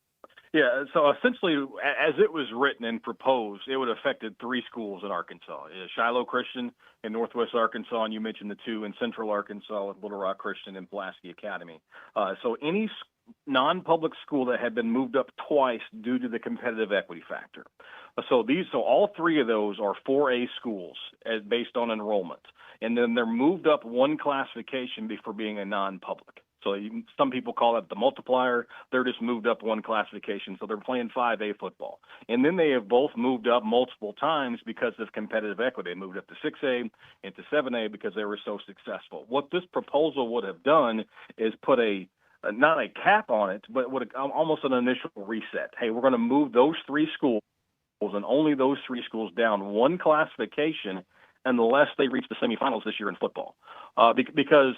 Yeah, so essentially, as it was written and proposed, it would have affected three schools in Arkansas: Shiloh Christian in Northwest Arkansas, and you mentioned the two in Central Arkansas with Little Rock Christian and Pulaski Academy. So any non-public school that had been moved up twice due to the competitive equity factor. So all three of those are 4A schools based on enrollment, and then they're moved up one classification for being a non-public. So some people call it the multiplier. They're just moved up one classification, so they're playing 5A football. And then they have both moved up multiple times because of competitive equity. They moved up to 6A and to 7A because they were so successful. What this proposal would have done is put not a cap on it, but almost an initial reset. Hey, we're going to move those three schools and only those three schools down one classification unless they reach the semifinals this year in football. Because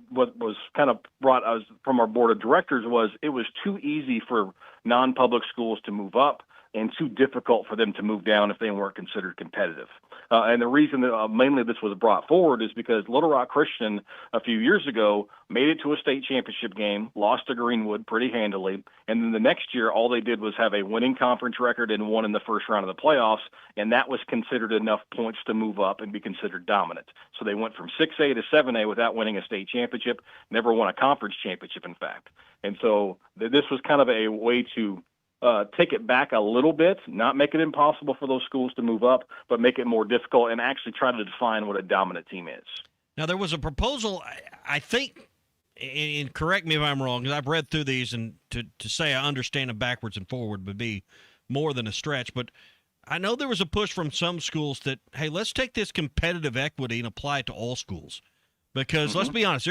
what was kind of brought us from our board of directors was it was too easy for non-public schools to move up and too difficult for them to move down if they weren't considered competitive. And the reason that mainly this was brought forward is because Little Rock Christian a few years ago made it to a state championship game, lost to Greenwood pretty handily, and then the next year all they did was have a winning conference record and won in the first round of the playoffs, and that was considered enough points to move up and be considered dominant. So they went from 6A to 7A without winning a state championship, never won a conference championship, in fact. And so this was kind of a way to take it back a little bit, not make it impossible for those schools to move up, but make it more difficult and actually try to define what a dominant team is. Now, there was a proposal, I think, and correct me if I'm wrong, because I've read through these, and to say I understand them backwards and forward would be more than a stretch, but I know there was a push from some schools that, hey, let's take this competitive equity and apply it to all schools. Because let's be honest,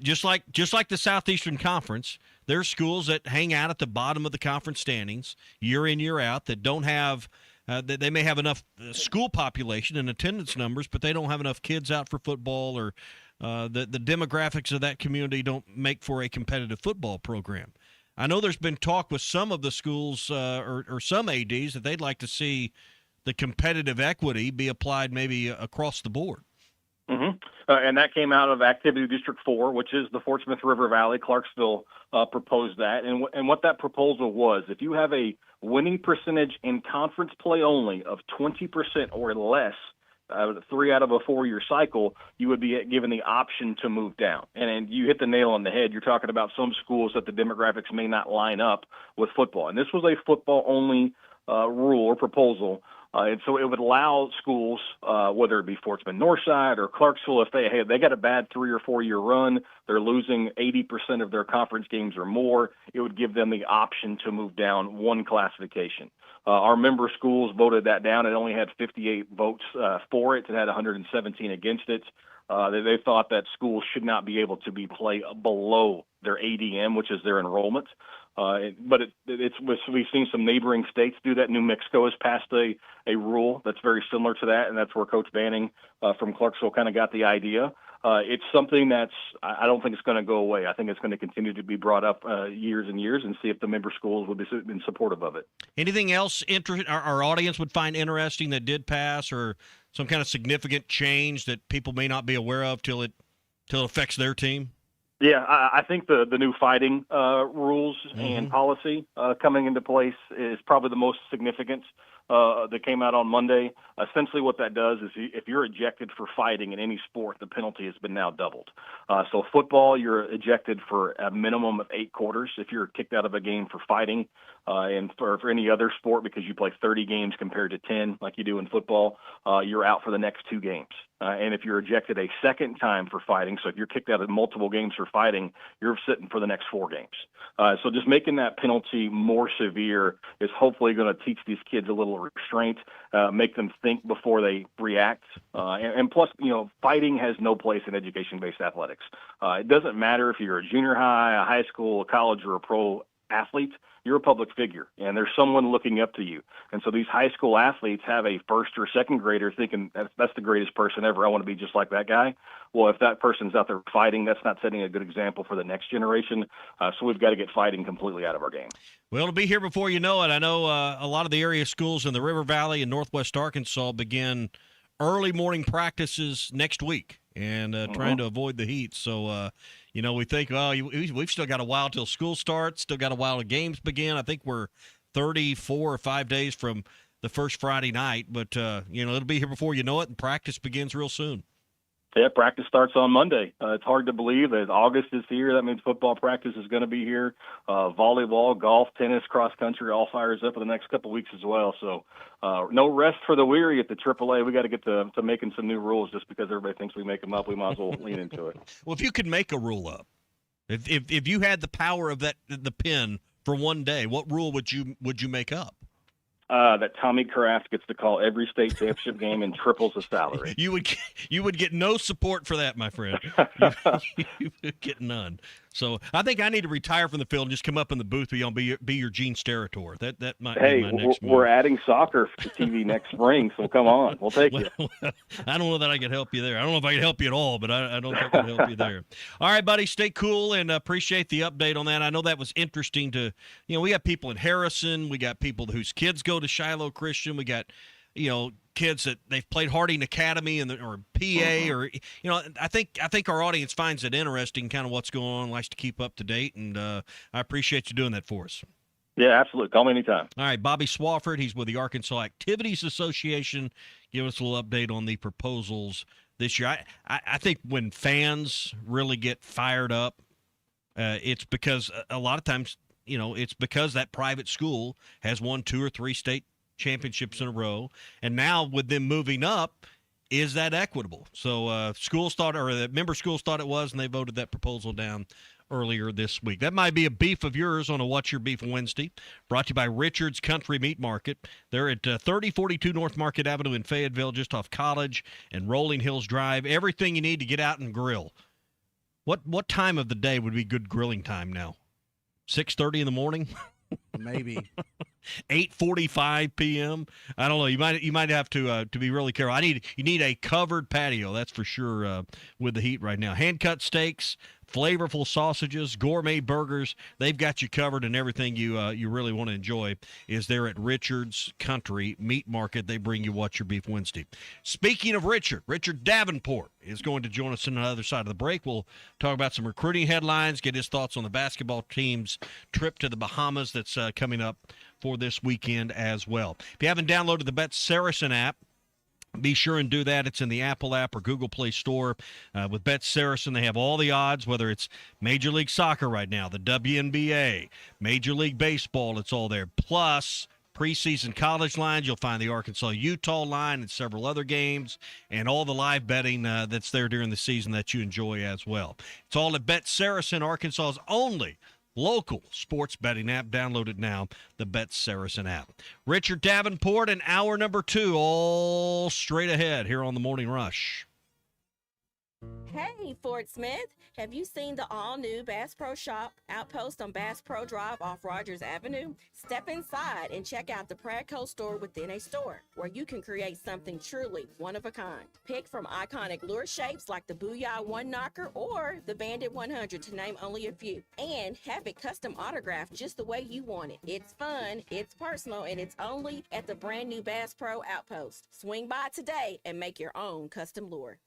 just like the Southeastern Conference, there are schools that hang out at the bottom of the conference standings year in, year out that don't have that they may have enough school population and attendance numbers, but they don't have enough kids out for football or the demographics of that community don't make for a competitive football program. I know there's been talk with some of the schools or some ADs that they'd like to see the competitive equity be applied maybe across the board. Mm-hmm. And that came out of Activity District 4, which is the Fort Smith River Valley. Clarksville proposed that. And what that proposal was, if you have a winning percentage in conference play only of 20% or less, 3 out of a 4-year cycle, you would be given the option to move down. And you hit the nail on the head. You're talking about some schools that the demographics may not line up with football. And this was a football-only rule or proposal. And so it would allow schools, whether it be Fort Smith Northside or Clarksville, if they got a bad 3 or 4 year run, they're losing 80% of their conference games or more, it would give them the option to move down one classification. Our member schools voted that down. It only had 58 votes for it. It had 117 against it. They thought that schools should not be able to play below their ADM, which is their enrollment. We've seen some neighboring states do that. New Mexico has passed a rule that's very similar to that, and that's where Coach Banning from Clarksville kind of got the idea. It's something I don't think it's going to go away. I think it's going to continue to be brought up years and years, and see if the member schools would be supportive of it. Anything else our audience would find interesting that did pass, or some kind of significant change that people may not be aware of till it affects their team? Yeah, I think the new fighting rules and policy coming into place is probably the most significant that came out on Monday. Essentially what that does is if you're ejected for fighting in any sport, the penalty has been now doubled. So football, you're ejected for a minimum of 8 quarters if you're kicked out of a game for fighting. And for any other sport, because you play 30 games compared to 10 like you do in football, you're out for the next 2 games. And if you're ejected a second time for fighting, so if you're kicked out of multiple games for fighting, you're sitting for the next 4 games. So just making that penalty more severe is hopefully going to teach these kids a little restraint, make them think before they react. And plus, fighting has no place in education-based athletics. It doesn't matter if you're a junior high, a high school, a college, or a pro athlete. You're a public figure, and there's someone looking up to you. And so these high school athletes have a first or second grader thinking that's the greatest person ever. I want to be just like that guy. Well, if that person's out there fighting, that's not setting a good example for the next generation. So we've got to get fighting completely out of our game. Well, it'll be here before you know it. I know a lot of the area schools in the River Valley and Northwest Arkansas begin early morning practices next week, and trying to avoid the heat. So, we think, we've still got a while till school starts, still got a while till games begin. I think we're 34 or 5 days from the first Friday night, but, it'll be here before you know it, and practice begins real soon. Yeah, practice starts on Monday. It's hard to believe that August is here. That means football practice is going to be here. Volleyball, golf, tennis, cross country all fires up in the next couple of weeks as well. So no rest for the weary at the AAA. We got to get to making some new rules just because everybody thinks we make them up. We might as well lean into it. Well, if you could make a rule up, if you had the power of the pen for one day, what rule would you make up? That Tommy Kraft gets to call every state championship game and triples the salary. You would get no support for that, my friend. You would get none. So I think I need to retire from the field and just come up in the booth and be your Gene Steratore. That might be my next move. We're adding soccer to TV next spring, so come on, we'll take you. I don't know that I could help you there. I don't know if I can help you at all, but I don't think I can help you there. All right, buddy, stay cool and appreciate the update on that. I know that was interesting to, we got people in Harrison, we got people whose kids go to Shiloh Christian, we got, kids that they've played Harding Academy or PA or I think our audience finds it interesting, kind of what's going on, likes to keep up to date, and I appreciate you doing that for us. Yeah, absolutely. Call me anytime. All right, Bobby Swafford, he's with the Arkansas Activities Association. Give us a little update on the proposals this year. I think when fans really get fired up, it's because a lot of times, it's because that private school has won 2 or 3 state championships in a row, and now with them moving up, is that equitable? So the member schools thought it was, and they voted that proposal down earlier this week. That might be a beef of yours on a What's Your Beef Wednesday, brought to you by Richard's Country Meat Market. They're at 3042 North Market Avenue in Fayetteville, just off College and Rolling Hills Drive. Everything you need to get out and grill. What time of the day would be good grilling time now? 6:30 in the morning? Maybe. 8:45 p.m. I don't know. You might have to be really careful. You need a covered patio. That's for sure. With the heat right now, hand cut steaks, flavorful sausages, gourmet burgers. They've got you covered, and everything you really want to enjoy is there at Richard's Country Meat Market. They bring you What's Your Beef Wednesday. Speaking of Richard Davenport is going to join us on the other side of the break. We'll talk about some recruiting headlines, get his thoughts on the basketball team's trip to the Bahamas that's coming up for this weekend as well. If you haven't downloaded the Bet Saracen app, be sure and do that. It's in the Apple app or Google Play Store. With Bet Saracen, they have all the odds, whether it's Major League Soccer right now, the WNBA, Major League Baseball, it's all there. Plus, preseason college lines, you'll find the Arkansas-Utah line and several other games, and all the live betting that's there during the season that you enjoy as well. It's all at Bet Saracen, Arkansas's only local sports betting app. Download it now, the Bet Saracen app. Richard Davenport in hour number 2, all straight ahead here on the Morning Rush. Hey, Fort Smith, have you seen the all-new Bass Pro Shop outpost on Bass Pro Drive off Rogers Avenue? Step inside and check out the Pradco store within a store, where you can create something truly one of a kind. Pick from iconic lure shapes like the Booyah One Knocker or the Bandit 100, to name only a few. And have it custom autographed just the way you want it. It's fun, it's personal, and it's only at the brand new Bass Pro outpost. Swing by today and make your own custom lure.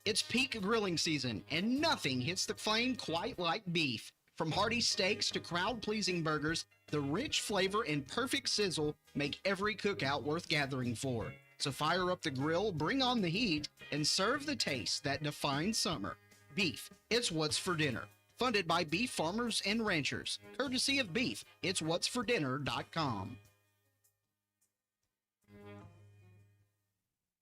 It's peak grilling season, and nothing hits the flame quite like beef. From hearty steaks to crowd-pleasing burgers, the rich flavor and perfect sizzle make every cookout worth gathering for. So fire up the grill, bring on the heat, and serve the taste that defines summer. Beef, it's what's for dinner. Funded by beef farmers and ranchers. Courtesy of Beef, it's what'sfordinner.com.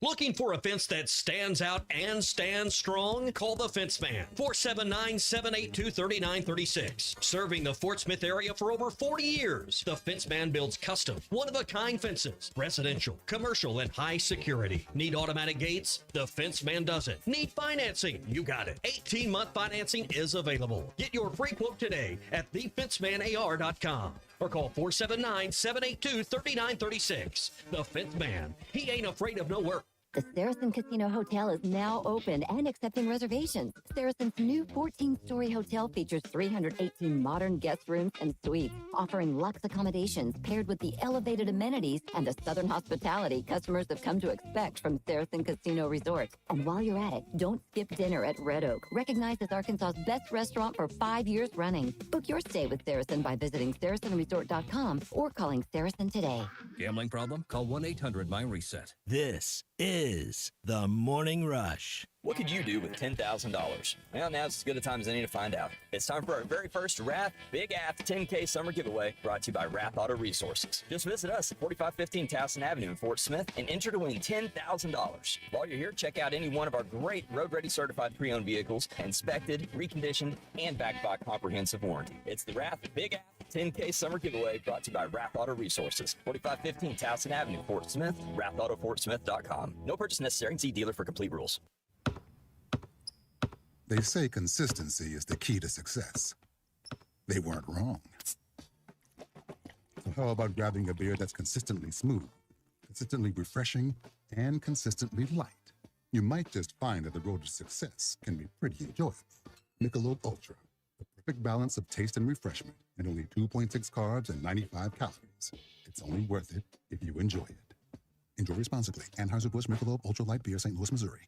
Looking for a fence that stands out and stands strong? Call the Fence Man, 479-782-3936. Serving the Fort Smith area for over 40 years, the Fence Man builds custom, one-of-a-kind fences, residential, commercial, and high security. Need automatic gates? The Fence Man does it. Need financing? You got it. 18-month financing is available. Get your free quote today at thefencemanar.com. Or call 479-782-3936. The Fence Man. He ain't afraid of no work. The Saracen Casino Hotel is now open and accepting reservations. Saracen's new 14-story hotel features 318 modern guest rooms and suites, offering luxe accommodations paired with the elevated amenities and the southern hospitality customers have come to expect from Saracen Casino Resort. And while you're at it, don't skip dinner at Red Oak, recognized as Arkansas's best restaurant for 5 years running. Book your stay with Saracen by visiting SaracenResort.com or calling Saracen today. Gambling problem? Call 1-800-MY-RESET. This is the Morning Rush. What could you do with $10,000? Well, now's as good a time as any to find out. It's time for our very first Wrath Big App 10K Summer Giveaway, brought to you by Wrath Auto Resources. Just visit us at 4515 Towson Avenue in Fort Smith and enter to win $10,000. While you're here, check out any one of our great road-ready certified pre-owned vehicles, inspected, reconditioned, and backed by comprehensive warranty. It's the Wrath Big App 10K Summer Giveaway, brought to you by Wrath Auto Resources, 4515 Towson Avenue, Fort Smith, WrathAutoFortSmith.com. No purchase necessary. See dealer for complete rules. They say consistency is the key to success. They weren't wrong. So how about grabbing a beer that's consistently smooth, consistently refreshing, and consistently light? You might just find that the road to success can be pretty enjoyable. Michelob Ultra, the perfect balance of taste and refreshment, and only 2.6 carbs and 95 calories. It's only worth it if you enjoy it. Enjoy responsibly. Anheuser-Busch Michelob Ultra Light Beer, St. Louis, Missouri.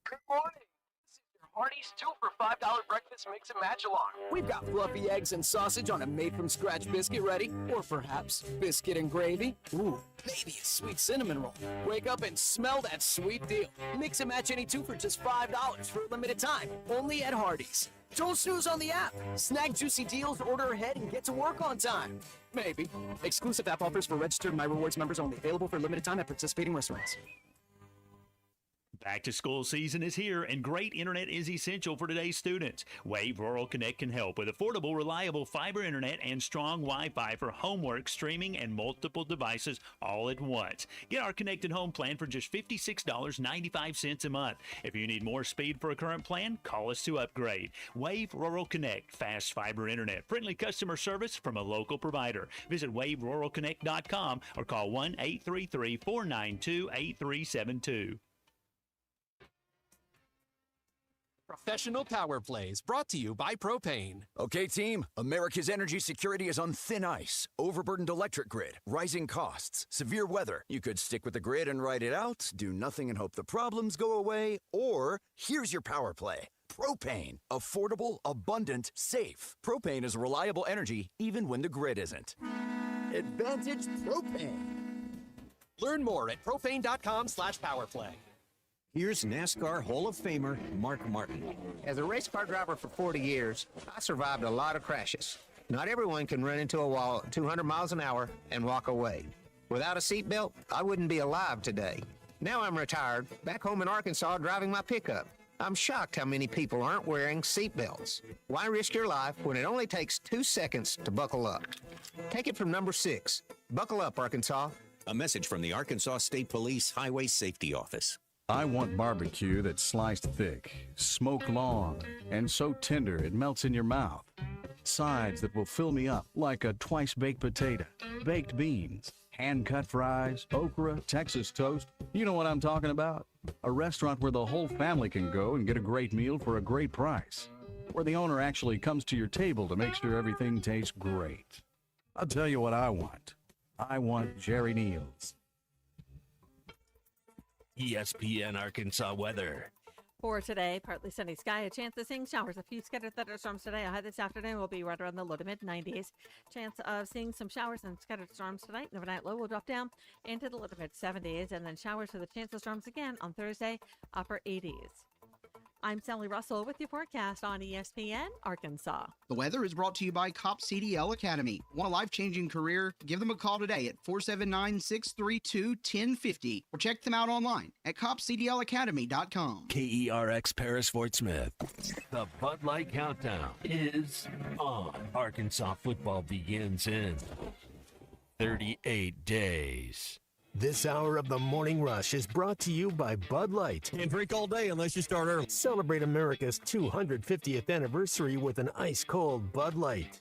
Good morning. Hardee's 2 for $5 breakfast mix and match along. We've got fluffy eggs and sausage on a made-from-scratch biscuit ready, or perhaps biscuit and gravy. Ooh, maybe a sweet cinnamon roll. Wake up and smell that sweet deal. Mix and match any 2 for just $5 for a limited time, only at Hardee's. Don't snooze on the app. Snag juicy deals, order ahead, and get to work on time. Maybe. Exclusive app offers for registered My Rewards members only. Available for limited time at participating restaurants. Back to school season is here, and great internet is essential for today's students. Wave Rural Connect can help with affordable, reliable fiber internet and strong Wi-Fi for homework, streaming, and multiple devices all at once. Get our connected home plan for just $56.95 a month. If you need more speed for a current plan, call us to upgrade. Wave Rural Connect, fast fiber internet, friendly customer service from a local provider. Visit waveruralconnect.com or call 1-833-492-8372. Professional Power Plays, brought to you by Propane. Okay, team, America's energy security is on thin ice. Overburdened electric grid, rising costs, severe weather. You could stick with the grid and ride it out, do nothing and hope the problems go away, or here's your power play. Propane. Affordable, abundant, safe. Propane is reliable energy even when the grid isn't. Advantage Propane. Learn more at propane.com/powerplay. Here's NASCAR Hall of Famer Mark Martin. As a race car driver for 40 years, I survived a lot of crashes. Not everyone can run into a wall at 200 miles an hour and walk away. Without a seatbelt, I wouldn't be alive today. Now I'm retired, back home in Arkansas driving my pickup. I'm shocked how many people aren't wearing seatbelts. Why risk your life when it only takes 2 seconds to buckle up? Take it from number 6. Buckle up, Arkansas. A message from the Arkansas State Police Highway Safety Office. I want barbecue that's sliced thick, smoked long, and so tender it melts in your mouth. Sides that will fill me up like a twice-baked potato, baked beans, hand-cut fries, okra, Texas toast. You know what I'm talking about? A restaurant where the whole family can go and get a great meal for a great price. Where the owner actually comes to your table to make sure everything tastes great. I'll tell you what I want. I want Jerry Neal's. ESPN Arkansas weather. For today, partly sunny sky, a chance of seeing showers, a few scattered thunderstorms today. A high this afternoon will be right around the low to mid 90s. Chance of seeing some showers and scattered storms tonight. The overnight low will drop down into the low to mid 70s, and then showers with a chance of storms again on Thursday, upper 80s. I'm Sally Russell with your forecast on ESPN Arkansas. The weather is brought to you by COP CDL Academy. Want a life-changing career? Give them a call today at 479-632-1050 or check them out online at copcdlacademy.com. KERX Paris Fort Smith. The Bud Light Countdown is on. Arkansas football begins in 38 days. This hour of the Morning Rush is brought to you by Bud Light. Can't drink all day unless you start early. Celebrate America's 250th anniversary with an ice-cold Bud Light.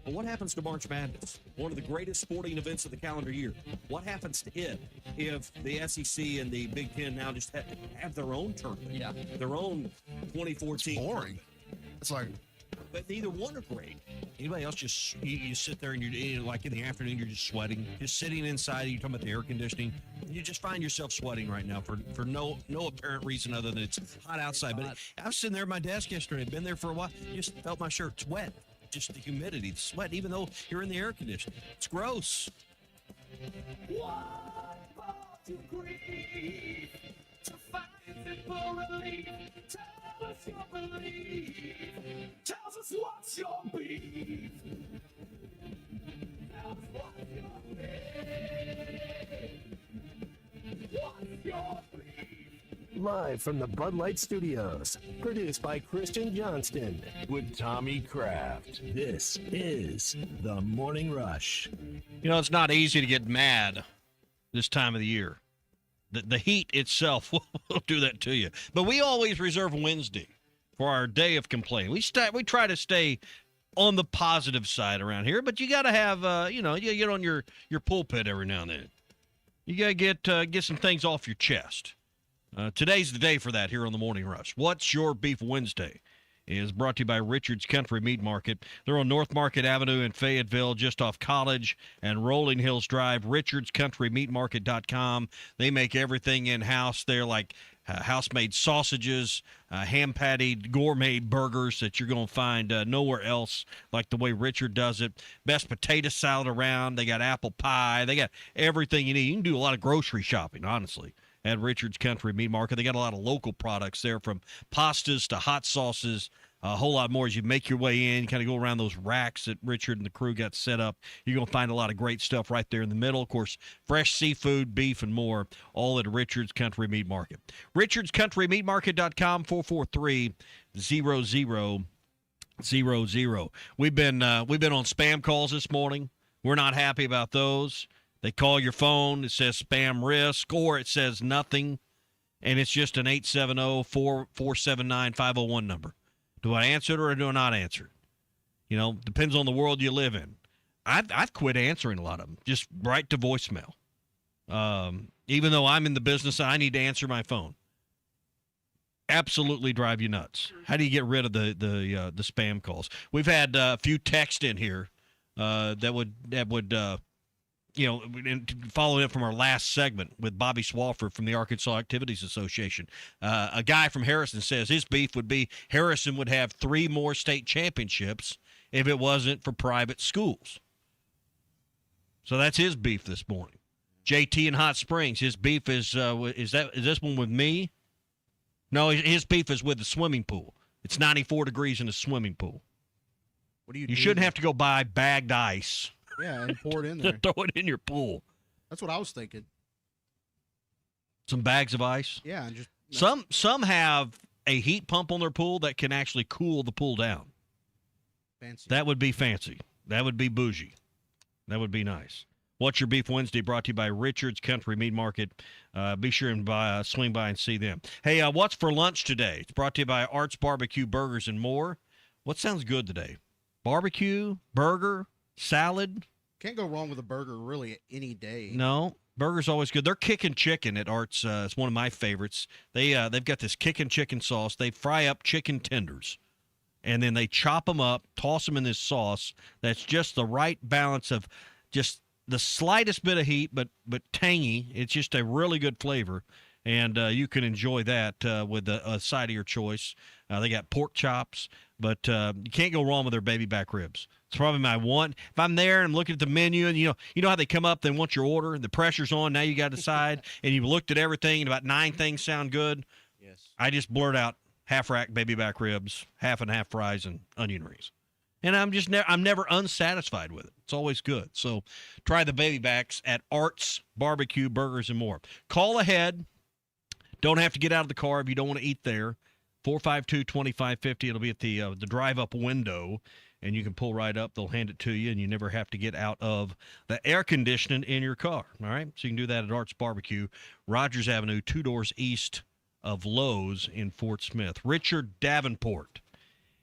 Well, what happens to March Madness? One of the greatest sporting events of the calendar year. What happens to it if the SEC and the Big Ten now just have their own tournament? Yeah. Their own 2014. It's boring. It's like, but neither one are great. Anybody else just you sit there and you're like in the afternoon you're just sweating, just sitting inside. You're talking about the air conditioning. You just find yourself sweating right now for no apparent reason other than it's hot outside. But I was sitting there at my desk yesterday. I'd been there for a while. Just felt my shirt wet. Just the humidity, the sweat, even though you're in the air conditioning. It's gross. To grieve, to find simple relief. Tell us your belief. Tell us what's your beef. Tell us what's your beef. What's your beef? Live from the Bud Light Studios. Produced by Christian Johnston. With Tommy Kraft. This is the Morning Rush. You know, it's not easy to get mad this time of the year. The heat itself will do that to you. But we always reserve Wednesday for our day of complaining. We try to stay on the positive side around here, but you got to have, you get on your pulpit every now and then. You got to get some things off your chest. Today's the day for that here on the Morning Rush. What's Your Beef Wednesday is brought to you by Richard's Country Meat Market. They're on North Market Avenue in Fayetteville, just off College and Rolling Hills Drive. RichardsCountryMeatMarket.com. They make everything in-house. They're like house-made sausages, hand-patted gourmet burgers that you're going to find nowhere else like the way Richard does it. Best potato salad around. They got apple pie. They got everything you need. You can do a lot of grocery shopping, honestly, at Richard's Country Meat Market. They got a lot of local products there, from pastas to hot sauces, a whole lot more as you make your way in. You kind of go around those racks that Richard and the crew got set up. You're going to find a lot of great stuff right there in the middle. Of course, fresh seafood, beef, and more, all at Richard's Country Meat Market. RichardsCountryMeatMarket.com, 443-0000. We've been on spam calls this morning. We're not happy about those. They call your phone. It says spam risk, or it says nothing, and it's just an 870-479-501 number. Do I answer it or do I not answer it? You know, depends on the world you live in. I've quit answering a lot of them, just right to voicemail. Even though I'm in the business, I need to answer my phone. Absolutely drive you nuts. How do you get rid of the spam calls? We've had a few texts in here that would following up from our last segment with Bobby Swafford from the Arkansas Activities Association. A guy from Harrison says his beef would be Harrison would have 3 more state championships if it wasn't for private schools. So that's his beef this morning. JT in Hot Springs, his beef is this one with me? No, his beef is with the swimming pool. It's 94 degrees in the swimming pool. What do you shouldn't have to go buy bagged ice. Yeah, and pour it in there. Throw it in your pool. That's what I was thinking. Some bags of ice. Yeah, and just some have a heat pump on their pool that can actually cool the pool down. Fancy. That would be fancy. That would be bougie. That would be nice. What's Your Beef Wednesday, brought to you by Richard's Country Meat Market. Be sure and swing by and see them. Hey, what's for lunch today? It's brought to you by Arts Barbecue Burgers and More. What sounds good today? Barbecue, burger, salad. Can't go wrong with a burger really any day. No, burger's always good. They're kicking chicken at Arts. It's one of my favorites. They've got this kicking chicken sauce. They fry up chicken tenders, and then they chop them up, toss them in this sauce. That's just the right balance of just the slightest bit of heat, but tangy. It's just a really good flavor, and you can enjoy that with a side of your choice. They got pork chops, but you can't go wrong with their baby back ribs. It's probably my one. If I'm there and I'm looking at the menu, and you know how they come up, they want your order, and the pressure's on. Now you got to decide, and you've looked at everything, and about 9 things sound good. Yes. I just blurt out half rack baby back ribs, half and half fries, and onion rings. And I'm never unsatisfied with it. It's always good. So try the baby backs at Arts Barbecue Burgers and More. Call ahead. Don't have to get out of the car if you don't want to eat there. 452-2550. It'll be at the drive-up window, and you can pull right up. They'll hand it to you, and you never have to get out of the air conditioning in your car. All right? So you can do that at Arts Barbecue, Rogers Avenue, 2 doors east of Lowe's in Fort Smith. Richard Davenport.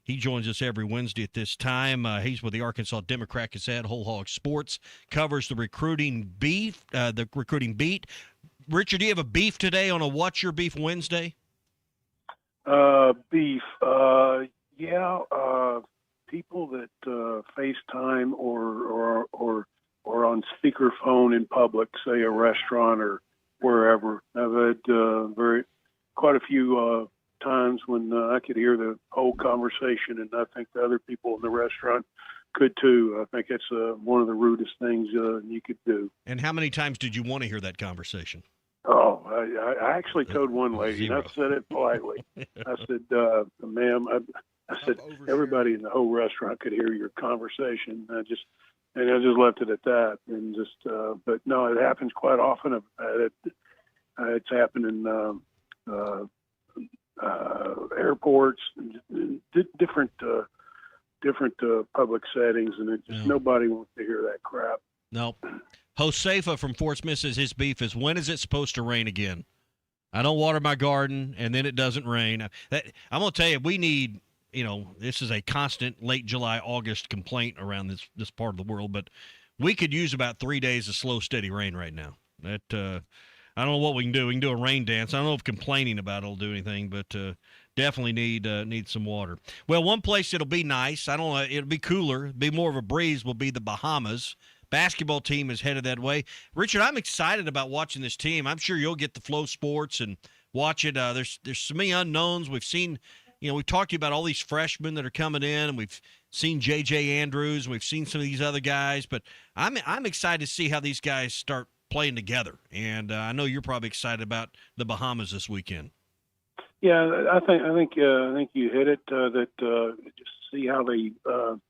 He joins us every Wednesday at this time. He's with the Arkansas Democrat Gazette, Whole Hog Sports, covers the recruiting beat. Richard, do you have a beef today on a What's Your Beef Wednesday? Beef. Yeah. People that FaceTime or on speakerphone in public, say a restaurant or wherever. I've had quite a few times when I could hear the whole conversation, and I think the other people in the restaurant could too. I think it's one of the rudest things you could do. And how many times did you want to hear that conversation? Oh, I actually told one lady, and I said it politely. I said, ma'am, I said, everybody in the whole restaurant could hear your conversation. I just left it at that. And but no, it happens quite often. It's happened in airports, different public settings, and nobody wants to hear that crap. Nope. Josefa from Fort Smith says his beef is, when is it supposed to rain again? I don't water my garden, and then it doesn't rain. I'm going to tell you, we need, this is a constant late July, August complaint around this part of the world, but we could use about 3 days of slow, steady rain right now. I don't know what we can do. We can do a rain dance. I don't know if complaining about it will do anything, but definitely need some water. Well, one place that'll be nice, I don't know, it'll be cooler, be more of a breeze, will be the Bahamas. Basketball team is headed that way. Richard, I'm excited about watching this team. I'm sure you'll get the Flow Sports and watch it. There's so many unknowns. We've seen, we talked to you about all these freshmen that are coming in, and we've seen J.J. Andrews, and we've seen some of these other guys. But I'm excited to see how these guys start playing together. And I know you're probably excited about the Bahamas this weekend. Yeah, I think you hit it. Just see how they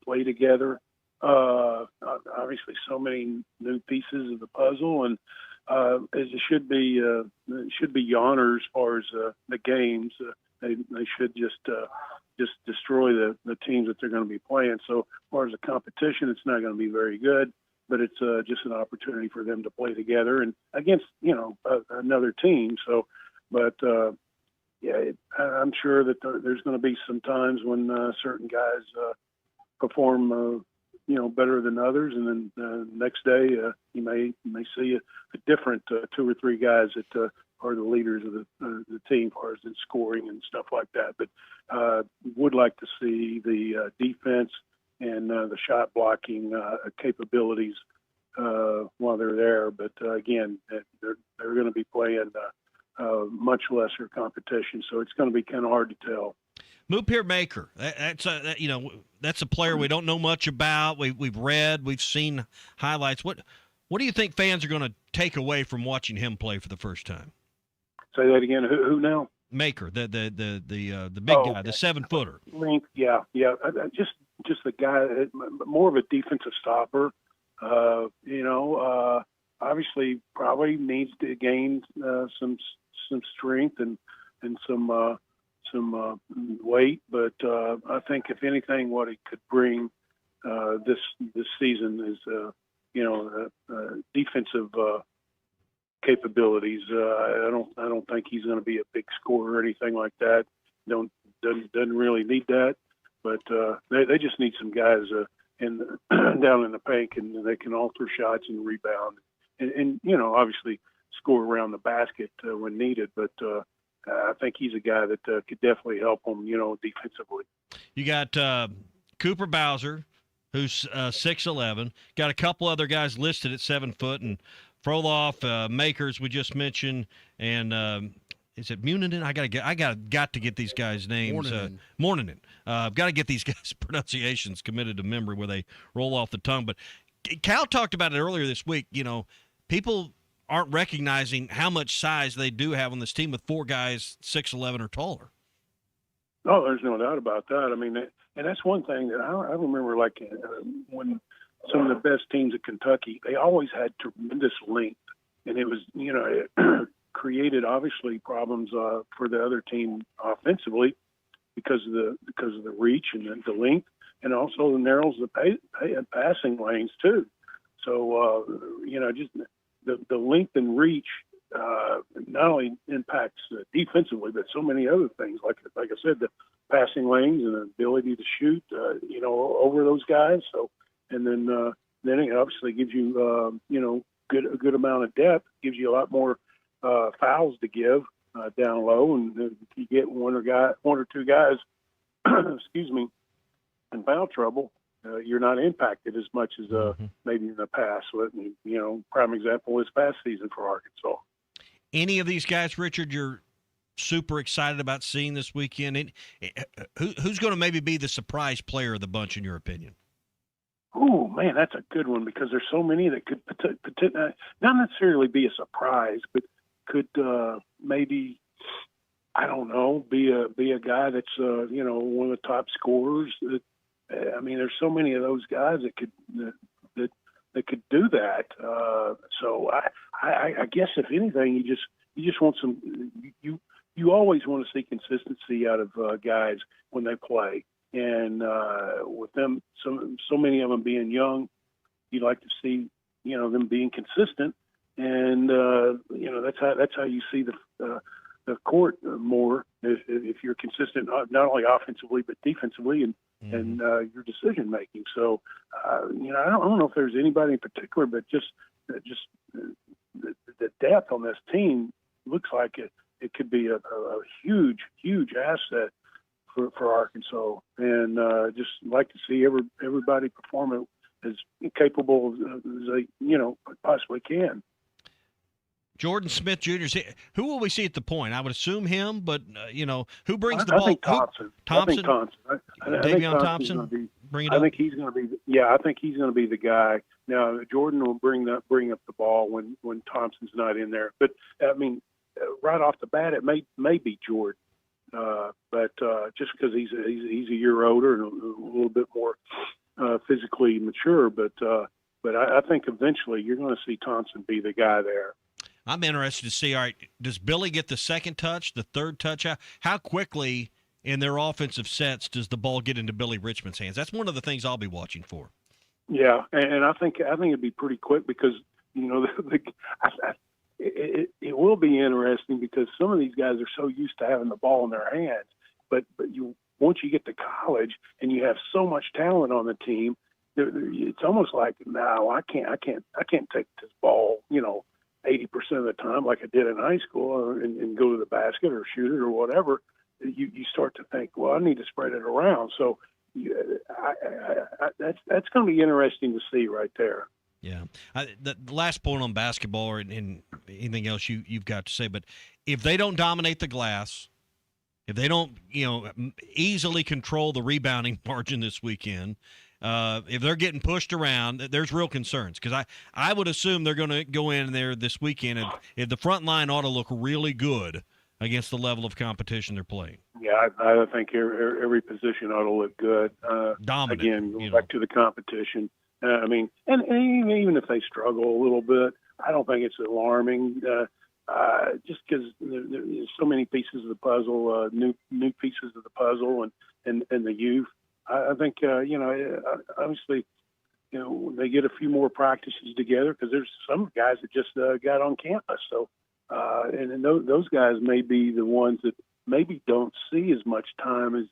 play together. Obviously, so many new pieces of the puzzle, and as it should be yawner as far as the games. They should just destroy the teams that they're going to be playing. So as far as the competition, it's not going to be very good, but it's just an opportunity for them to play together and against another team. So, but I'm sure that there's going to be some times when certain guys perform better than others, and then the next day you may see a different 2 or 3 guys that are the leaders of the team as far as in scoring and stuff like that. But would like to see the defense and the shot blocking capabilities while they're there. But again, they're going to be playing much lesser competition, so it's going to be kind of hard to tell. Mupir Maker, that's a player we don't know much about. We've read, we've seen highlights. What do you think fans are going to take away from watching him play for the first time? Say that again. Who now? Maker, the big guy, okay. The 7-footer. Length, yeah. Just the guy, more of a defensive stopper. Obviously, probably needs to gain some strength and some weight, but I think if anything, what he could bring this season is defensive capabilities. I don't think he's going to be a big scorer or anything like that. Doesn't really need that, but they just need some guys down in the paint, and they can alter shots and rebound, and obviously score around the basket when needed. But I think he's a guy that could definitely help them, defensively. You got Cooper Bowser, who's 6'11". Got a couple other guys listed at 7 foot, and Froloff, Makers we just mentioned, and is it Muninen? I got to get these guys' names. Morninen. I've got to get these guys' pronunciations committed to memory where they roll off the tongue. But Cal talked about it earlier this week. People aren't recognizing how much size they do have on this team with 4 guys 6'11" or taller. Oh, there's no doubt about that. I mean, and that's one thing that I remember, like when some of the best teams at Kentucky, they always had tremendous length, and it was, it created obviously problems for the other team offensively because of the reach and the length, and also narrows the passing lanes too. So just the length and reach not only impacts defensively, but so many other things. Like I said, the passing lanes and the ability to shoot, over those guys. So, and then it obviously gives you, a good amount of depth. Gives you a lot more fouls to give down low, and if you get one or two guys, excuse me, in foul trouble, you're not impacted as much as maybe in the past. Prime example this past season for Arkansas. Any of these guys, Richard, you're super excited about seeing this weekend? Who's going to maybe be the surprise player of the bunch, in your opinion? Oh, man, that's a good one because there's so many that could not necessarily be a surprise, but could maybe, I don't know, be a guy that's one of the top scorers. I mean, there's so many of those guys that could do that. So I guess if anything, you just want some. You always want to see consistency out of guys when they play, and with them, so many of them being young, you like to see them being consistent, and that's how you see the court more if you're consistent, not only offensively but defensively and your decision making. So I don't know if there's anybody in particular, but just the depth on this team looks like it could be a huge asset for Arkansas, and just like to see everybody perform as capable as they possibly can. Jordan Smith Jr. Who will we see at the point? I would assume him, but who brings the I ball? think Thompson. Thompson. I think Thompson. I think Davion Thompson's Thompson. gonna be, Bring it I up. think he's going to be. Yeah, I think he's going to be the guy. Now Jordan will bring up the ball when Thompson's not in there. But I mean, right off the bat, it may be Jordan. But just because he's a year older and a little bit more physically mature, but I think eventually you're going to see Thompson be the guy there. I'm interested to see. All right, does Billy get the second touch, the third touch? How quickly in their offensive sets does the ball get into Billy Richmond's hands? That's one of the things I'll be watching for. Yeah, and I think it'd be pretty quick because it will be interesting because some of these guys are so used to having the ball in their hands, but once you get to college and you have so much talent on the team, it's almost like, no, I can't take this ball, 80% of the time like I did in high school and go to the basket or shoot it or whatever. You start to think, well, I need to spread it around. So that's going to be interesting to see right there. Yeah. The last point on basketball or in anything else you've got to say, but if they don't dominate the glass, if they don't, easily control the rebounding margin this weekend, if they're getting pushed around, there's real concerns because I would assume they're going to go in there this weekend and if the front line ought to look really good against the level of competition they're playing. Yeah, I think every position ought to look good. Dominant. Again, going back to the competition. I mean, and even if they struggle a little bit, I don't think it's alarming. Just because there's so many pieces of the puzzle, new pieces of the puzzle, and the youth. I think obviously, they get a few more practices together because there's some guys that just got on campus. So, and those guys may be the ones that maybe don't see as much time as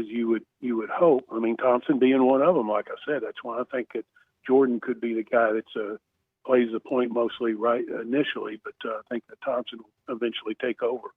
you would hope. I mean, Thompson being one of them, like I said, that's why I think that Jordan could be the guy that's plays the point mostly right initially, but I think that Thompson will eventually take over.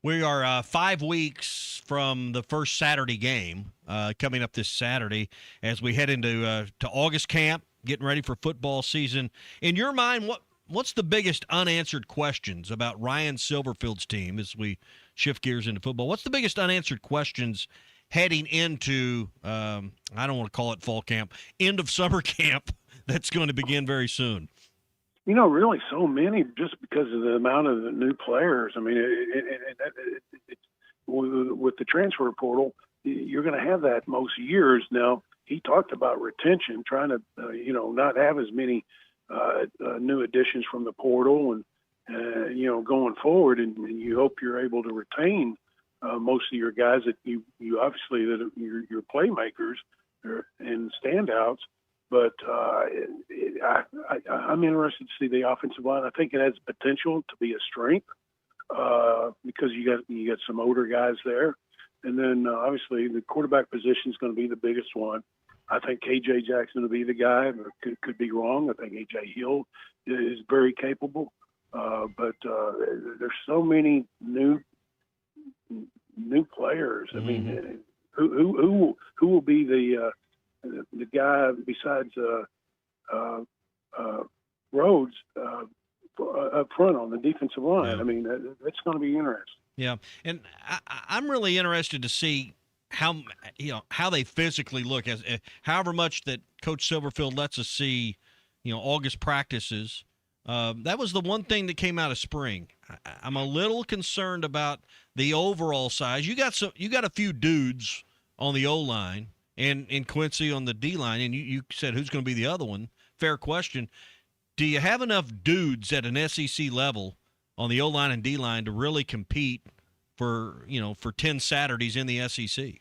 We are 5 weeks from the first Saturday game coming up this Saturday as we head into to August camp, getting ready for football season. In your mind, what's the biggest unanswered questions about Ryan Silverfield's team as we shift gears into football? What's the biggest unanswered questions heading into, I don't want to call it fall camp, end of summer camp that's going to begin very soon? Really so many just because of the amount of the new players. I mean, with the transfer portal, you're going to have that most years. Now, he talked about retention, trying to, not have as many new additions from the portal and going forward. And you hope you're able to retain most of your guys that you obviously that are your playmakers and standouts. But I'm interested to see the offensive line. I think it has potential to be a strength because you got some older guys there, and then obviously the quarterback position is going to be the biggest one. I think KJ Jackson will be the guy. Could be wrong. I think AJ Hill is very capable, but there's so many new players. I mean, who will be the guy besides Rhodes up front on the defensive line? Yeah. I mean, that's going to be interesting. Yeah, and I'm really interested to see how they physically look. As however much that Coach Silverfield lets us see, August practices. That was the one thing that came out of spring. I'm a little concerned about the overall size. You got a few dudes on the O-line. And Quincy on the D-line, and you said who's going to be the other one. Fair question. Do you have enough dudes at an SEC level on the O-line and D-line to really compete for 10 Saturdays in the SEC?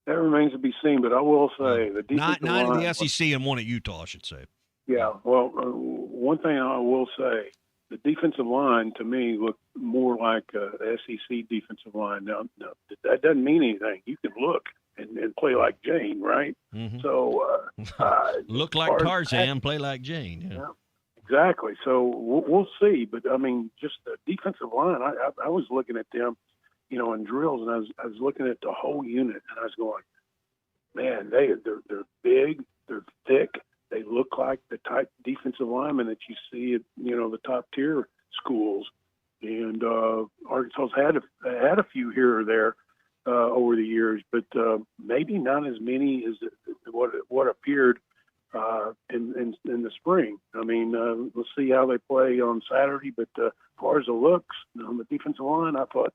That remains to be seen, but I will say the defensive nine line, in the SEC and one at Utah, I should say. Yeah, well, one thing I will say, the defensive line to me looked more like a SEC defensive line. Now, that doesn't mean anything. You can look and play like Jane, right? Mm-hmm. So look like Tarzan, play like Jane. Yeah, exactly. So we'll see. But I mean, just the defensive line. I was looking at them, in drills, and I was looking at the whole unit, and I was going, man, they're big, they're thick, They look like the type defensive linemen that you see at the top tier schools. And Arkansas's had a few here or there over the years, but maybe not as many as what appeared in the spring. I mean, we'll see how they play on Saturday. But as far as the looks on the defensive line, I thought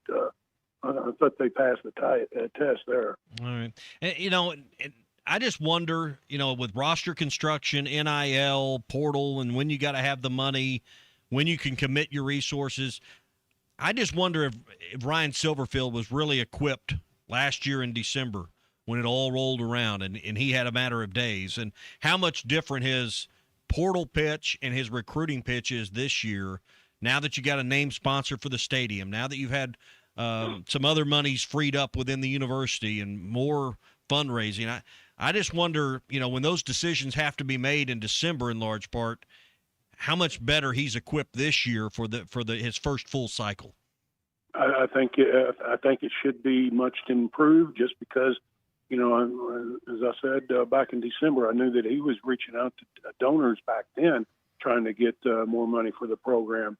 they passed the test there. All right, and, I just wonder, with roster construction, NIL, portal, and when you got to have the money, when you can commit your resources. I just wonder if Ryan Silverfield was really equipped last year in December when it all rolled around and he had a matter of days, and how much different his portal pitch and his recruiting pitch is this year now that you got a name sponsor for the stadium, now that you've had some other monies freed up within the university and more fundraising. I just wonder, when those decisions have to be made in December in large part, how much better he's equipped this year for his first full cycle. I think it should be much improved, just because, as I said back in December, I knew that he was reaching out to donors back then, trying to get more money for the program,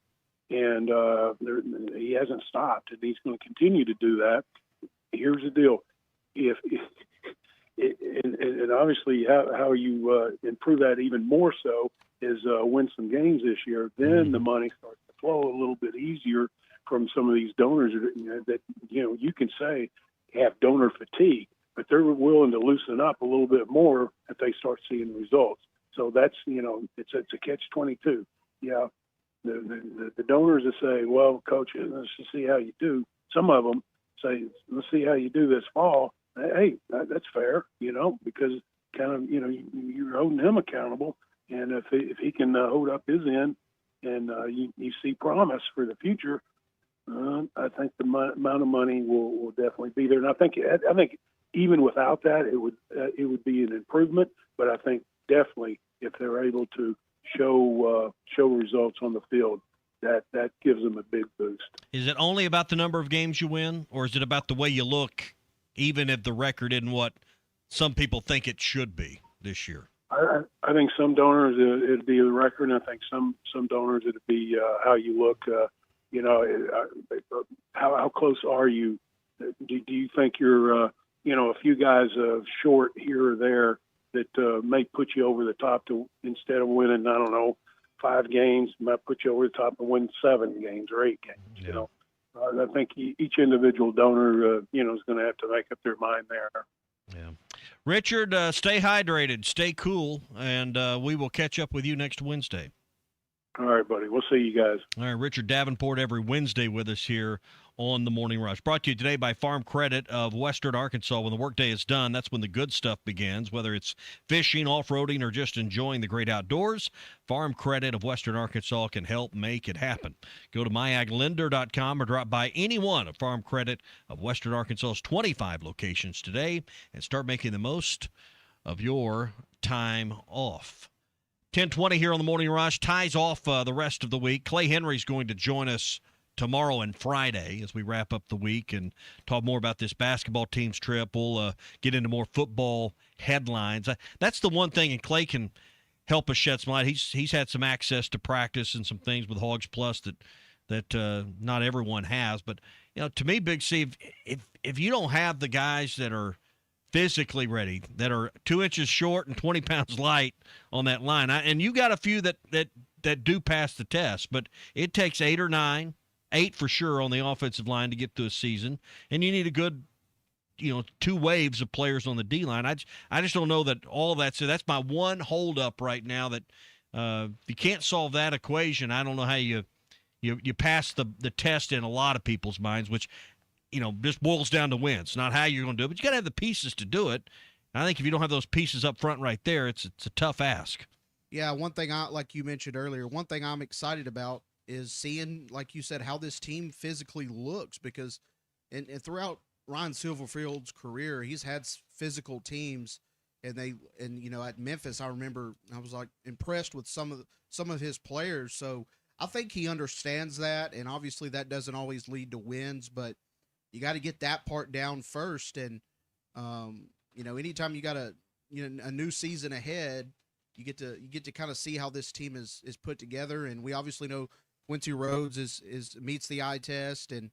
and he hasn't stopped, and he's going to continue to do that. Here's the deal: and obviously how you improve that even more so is win some games this year. Then the money starts to flow a little bit easier from some of these donors that you can say have donor fatigue, but they're willing to loosen up a little bit more if they start seeing results. So that's it's a catch-22. Yeah, the donors that say, well, coach, let's just see how you do. Some of them say, let's see how you do this fall. Hey, that's fair, because kind of you're holding him accountable. And if he can hold up his end, and you see promise for the future, I think the amount of money will definitely be there. And I think even without that, it would be an improvement. But I think definitely if they're able to show results on the field, that gives them a big boost. Is it only about the number of games you win, or is it about the way you look, even if the record isn't what some people think it should be this year? I think some donors it'd be the record, and I think some donors it'd be how you look. How close are you? Do you think you're a few guys short here or there that may put you over the top to, instead of winning 5 games, might put you over the top and win 7 games or 8 games. Yeah. I think each individual donor is going to have to make up their mind there. Yeah. Richard, stay hydrated, stay cool, and we will catch up with you next Wednesday. All right, buddy. We'll see you guys. All right, Richard Davenport every Wednesday with us here on the Morning Rush. Brought to you today by Farm Credit of Western Arkansas. When the workday is done, that's when the good stuff begins, whether it's fishing, off-roading, or just enjoying the great outdoors. Farm Credit of Western Arkansas can help make it happen. Go to myaglender.com or drop by any one of Farm Credit of Western Arkansas's 25 locations today and start making the most of your time off. 10:20 here on the Morning Rush. Ties off the rest of the week. Clay Henry's going to join us tomorrow and Friday as we wrap up the week and talk more about this basketball team's trip. We'll get into more football headlines. That's the one thing, and Clay can help us shed some light. He's had some access to practice and some things with Hogs Plus that not everyone has. But to me, Big C, if you don't have the guys that are physically ready, that are 2 inches short and 20 pounds light on that line, and you got a few that do pass the test, but it takes 8 or 9. 8 for sure on the offensive line to get through a season, and you need a good, 2 waves of players on the D line. I just don't know that all that. So that's my one holdup right now. That if you can't solve that equation, I don't know how you pass the test in a lot of people's minds, which just boils down to wins, not how you're going to do it. But you got to have the pieces to do it. And I think if you don't have those pieces up front right there, it's a tough ask. Yeah, one thing like you mentioned earlier, one thing I'm excited about is seeing, like you said, how this team physically looks, because and throughout Ryan Silverfield's career, he's had physical teams, and at Memphis, I remember I was like impressed with some of his players. So I think he understands that, and obviously that doesn't always lead to wins, but you got to get that part down first. And anytime you got a new season ahead, you get to kind of see how this team is put together. And we obviously know Quincy Rhodes is meets the eye test, and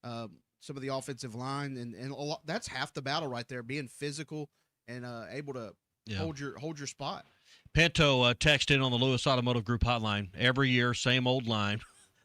some of the offensive line, and a lot, that's half the battle right there, being physical and able to hold your spot. Pinto texted in on the Lewis Automotive Group hotline every year, same old line.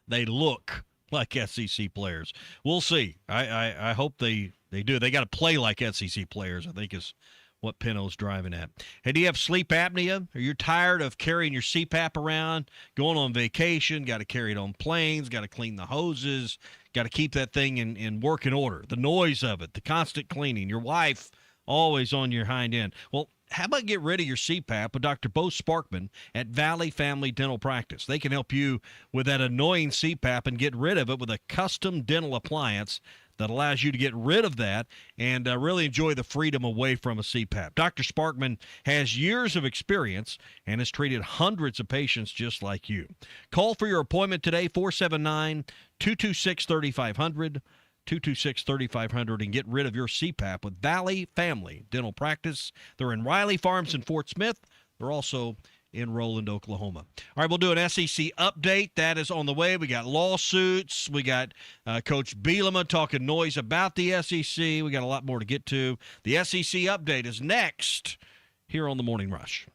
They look like SEC players. We'll see. I hope they do. They got to play like SEC players, I think, is what Pinto's driving at. Hey, do you have sleep apnea? Are you tired of carrying your CPAP around, going on vacation, got to carry it on planes, got to clean the hoses, got to keep that thing in working order, the noise of it, the constant cleaning, your wife always on your hind end? Well, how about get rid of your CPAP with Dr. Bo Sparkman at Valley Family Dental Practice? They can help you with that annoying CPAP and get rid of it with a custom dental appliance that allows you to get rid of that and really enjoy the freedom away from a CPAP. Dr. Sparkman has years of experience and has treated hundreds of patients just like you. Call for your appointment today, 479-226-3500. 226-3500, and get rid of your CPAP with Valley Family Dental Practice. They're in Riley Farms in Fort Smith. They're also in Roland, Oklahoma. All right, we'll do an SEC update. That is on the way. We got lawsuits. We got Coach Bielema talking noise about the SEC. We got a lot more to get to. The SEC update is next here on the Morning Rush.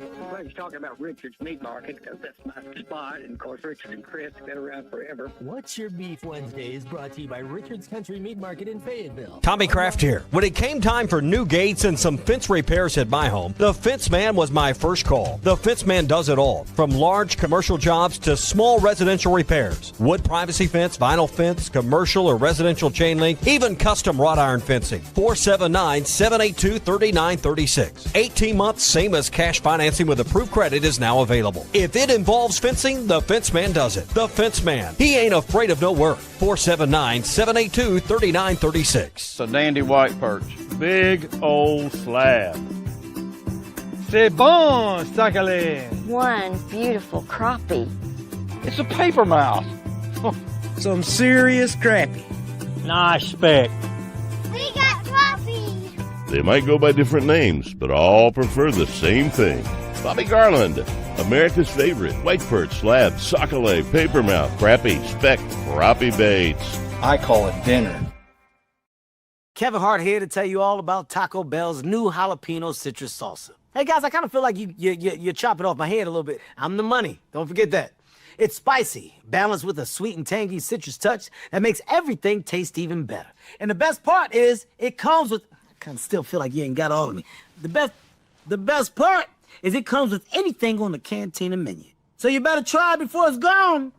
I'm glad you're talking about Richard's Meat Market, because that's my spot. And, of course, Richard and Chris have been around forever. What's Your Beef Wednesday is brought to you by Richard's Country Meat Market in Fayetteville. Tommy Kraft here. When it came time for new gates and some fence repairs at my home, the Fence Man was my first call. The Fence Man does it all, from large commercial jobs to small residential repairs. Wood privacy fence, vinyl fence, commercial or residential chain link, even custom wrought iron fencing. 479-782-3936. 18 months, same as cash financing with approved credit is now available. If it involves fencing, the Fence Man does it. The Fence Man. He ain't afraid of no work. 479-782-3936. It's a dandy white perch. Big old slab. C'est bon, sacalé. One beautiful crappie. It's a paper mouth. Some serious crappie. Nice speck. We got crappie. They might go by different names, but all prefer the same thing. Bobby Garland, America's favorite white perch, slab, sockeye, papermouth, crappie, speck, crappie baits. I call it dinner. Kevin Hart here to tell you all about Taco Bell's new jalapeno citrus salsa. Hey guys, I kind of feel like you're chopping off my head a little bit. I'm the money. Don't forget that. It's spicy, balanced with a sweet and tangy citrus touch that makes everything taste even better. And the best part is it comes with... I kind of still feel like you ain't got all of me. The best part is it comes with anything on the Cantina menu. So you better try it before it's gone.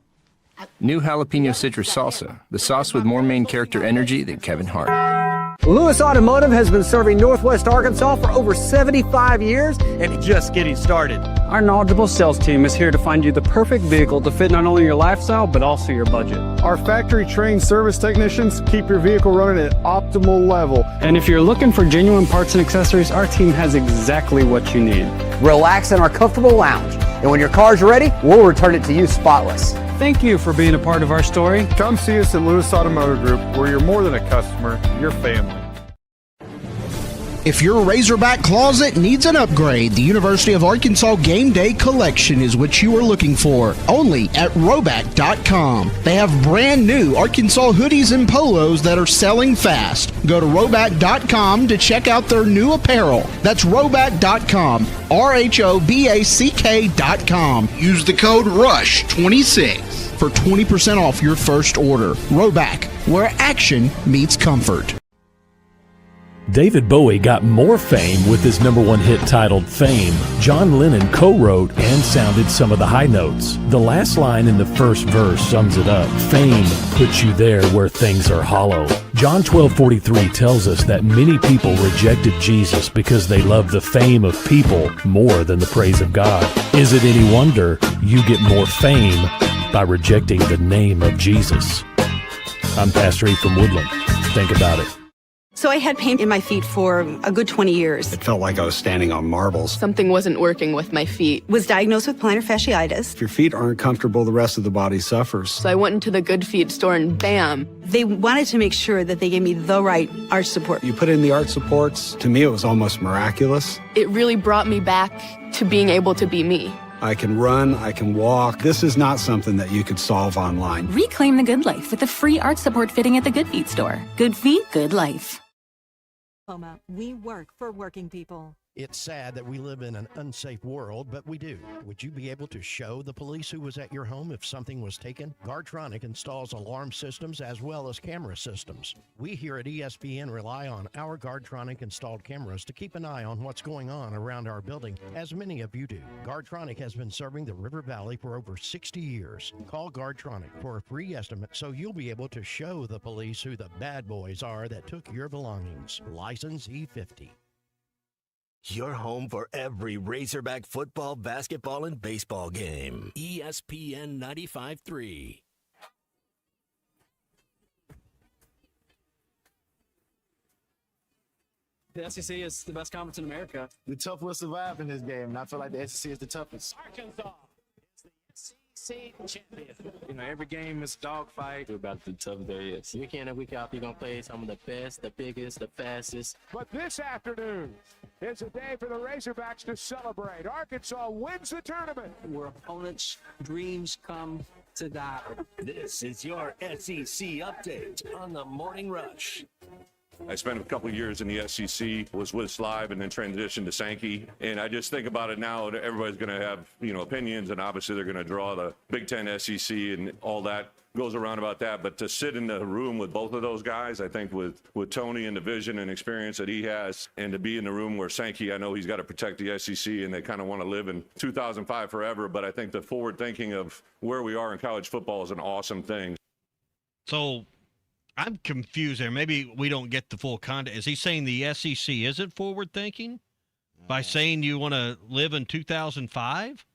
New jalapeno citrus salsa, the sauce with more main character energy than Kevin Hart. Lewis Automotive has been serving Northwest Arkansas for over 75 years and just getting started. Our knowledgeable sales team is here to find you the perfect vehicle to fit not only your lifestyle, but also your budget. Our factory-trained service technicians keep your vehicle running at optimal level. And if you're looking for genuine parts and accessories, our team has exactly what you need. Relax in our comfortable lounge, and when your car's ready, we'll return it to you spotless. Thank you for being a part of our story. Come see us at Lewis Automotive Group, where you're more than a customer, you're family. If your Razorback closet needs an upgrade, the University of Arkansas Game Day Collection is what you are looking for, only at Roback.com. They have brand new Arkansas hoodies and polos that are selling fast. Go to Roback.com to check out their new apparel. That's Roback.com, RHOBACK.com. Use the code RUSH26 for 20% off your first order. Roback, where action meets comfort. David Bowie got more fame with his #1 hit titled Fame. John Lennon co-wrote and sounded some of the high notes. The last line in the first verse sums it up. Fame puts you there where things are hollow. John 12:43 tells us that many people rejected Jesus because they love the fame of people more than the praise of God. Is it any wonder you get more fame by rejecting the name of Jesus? I'm Pastor E from Woodland. Think about it. So I had pain in my feet for a good 20 years. It felt like I was standing on marbles. Something wasn't working with my feet. Was diagnosed with plantar fasciitis. If your feet aren't comfortable, the rest of the body suffers. So I went into the Good Feet store and bam. They wanted to make sure that they gave me the right arch support. You put in the arch supports, to me it was almost miraculous. It really brought me back to being able to be me. I can run, I can walk. This is not something that you could solve online. Reclaim the good life with a free arch support fitting at the Good Feet store. Good feet, good life. We work for working people. It's sad that we live in an unsafe world, but we do. Would you be able to show the police who was at your home if something was taken? Guardtronic installs alarm systems as well as camera systems. We here at ESPN rely on our Guardtronic installed cameras to keep an eye on what's going on around our building, as many of you do. Guardtronic has been serving the River Valley for over 60 years. Call Guardtronic for a free estimate so you'll be able to show the police who the bad boys are that took your belongings. License E50. Your home for every Razorback football, basketball, and baseball game. ESPN 95.3. The SEC is the best conference in America. The tough will survive in this game, and I feel like the SEC is the toughest. Arkansas is the SEC champion. You know, every game is a dogfight. We're about the tough there is. Week in and week out, you're going to play some of the best, the biggest, the fastest. But this afternoon is a day for the Razorbacks to celebrate. Arkansas wins the tournament. Where opponents' dreams come to die. This is your SEC update on the Morning Rush. I spent a couple of years in the SEC, was with Slive, and then transitioned to Sankey. And I just think about it now, everybody's going to have, opinions, and obviously they're going to draw the Big Ten, SEC, and all that goes around about that. But to sit in the room with both of those guys, I think with Tony and the vision and experience that he has, and to be in the room where Sankey, I know he's got to protect the SEC, and they kind of want to live in 2005 forever. But I think the forward thinking of where we are in college football is an awesome thing. So I'm confused there. Maybe we don't get the full context. Is he saying the SEC isn't forward thinking by saying you want to live in 2005?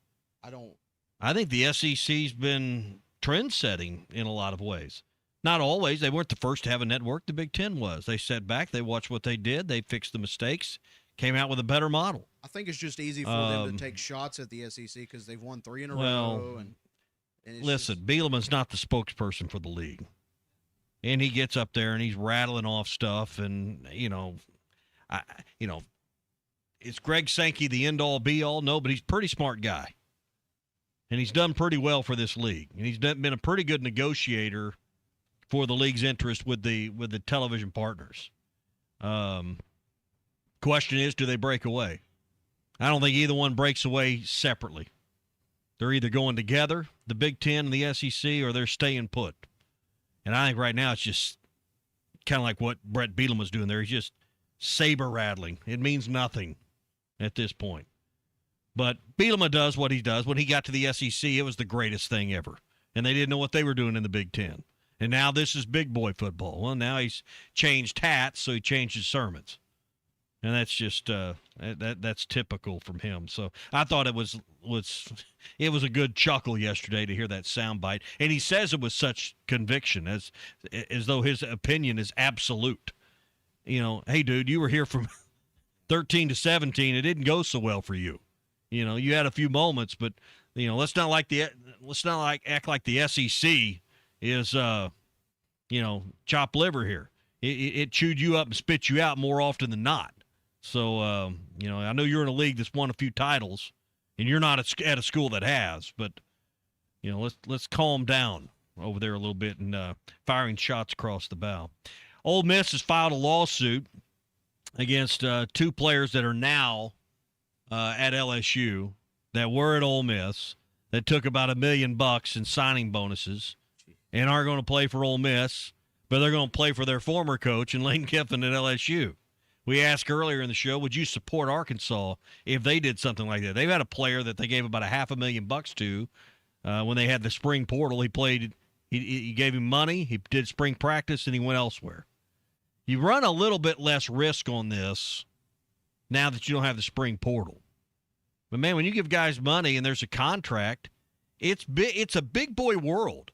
I think the SEC's been trend setting in a lot of ways. Not always. They weren't the first to have a network. The Big Ten was. They sat back. They watched what they did. They fixed the mistakes, came out with a better model. I think it's just easy for them to take shots at the SEC because they've won 3 in a row. And listen, Bielema's not the spokesperson for the league. And he gets up there and he's rattling off stuff, and is Greg Sankey the end all be all? No, but he's a pretty smart guy, and he's done pretty well for this league, and he's been a pretty good negotiator for the league's interest with the television partners. Question is, do they break away? I don't think either one breaks away separately. They're either going together, the Big Ten and the SEC, or they're staying put. And I think right now it's just kind of like what Brett Bielema was doing there. He's just saber rattling. It means nothing at this point. But Bielema does what he does. When he got to the SEC, it was the greatest thing ever. And they didn't know what they were doing in the Big Ten. And now this is big boy football. Well, now he's changed hats, so he changed his sermons. And that's just that's typical from him. So I thought it was a good chuckle yesterday to hear that soundbite. And he says it with such conviction, as though his opinion is absolute. Hey, dude, you were here from 13 to 17. It didn't go so well for you. You had a few moments, but let's not act like the SEC is chopped liver here. It chewed you up and spit you out more often than not. So, I know you're in a league that's won a few titles, and you're not at a school that has, but, let's calm down over there a little bit and firing shots across the bow. Ole Miss has filed a lawsuit against 2 players that are now at LSU that were at Ole Miss that took about $1 million in signing bonuses and aren't going to play for Ole Miss, but they're going to play for their former coach and Lane Kiffin at LSU. We asked earlier in the show, would you support Arkansas if they did something like that? They've had a player that they gave about $500,000 to when they had the spring portal. He played. He gave him money. He did spring practice, and he went elsewhere. You run a little bit less risk on this now that you don't have the spring portal. But, man, when you give guys money and there's a contract, it's a big boy world.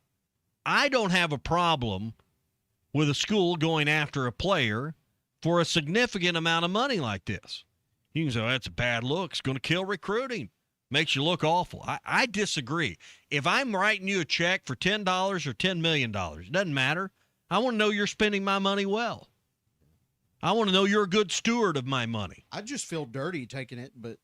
I don't have a problem with a school going after a player for a significant amount of money like this. You can say, that's a bad look. It's going to kill recruiting. Makes you look awful. I disagree. If I'm writing you a check for $10 or $10 million, it doesn't matter. I want to know you're spending my money well. I want to know you're a good steward of my money. I just feel dirty taking it, but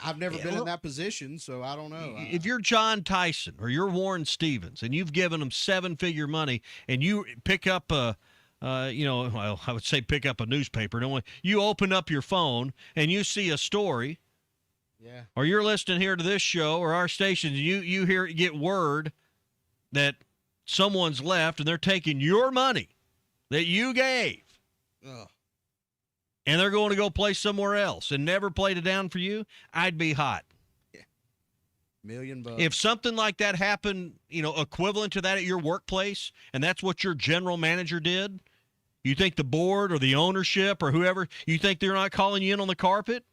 I've never been in that position, so I don't know. If you're John Tyson or you're Warren Stevens and you've given them 7-figure money and you pick up a, well, I would say pick up a newspaper. Don't you open up your phone and you see a story, or you're listening here to this show or our station, and you get word that someone's left and they're taking your money that you gave. Ugh. And they're going to go play somewhere else and never played it down for you, I'd be hot. Yeah. $1 million. If something like that happened, equivalent to that at your workplace, and that's what your general manager did, you think the board or the ownership or whoever, you think they're not calling you in on the carpet?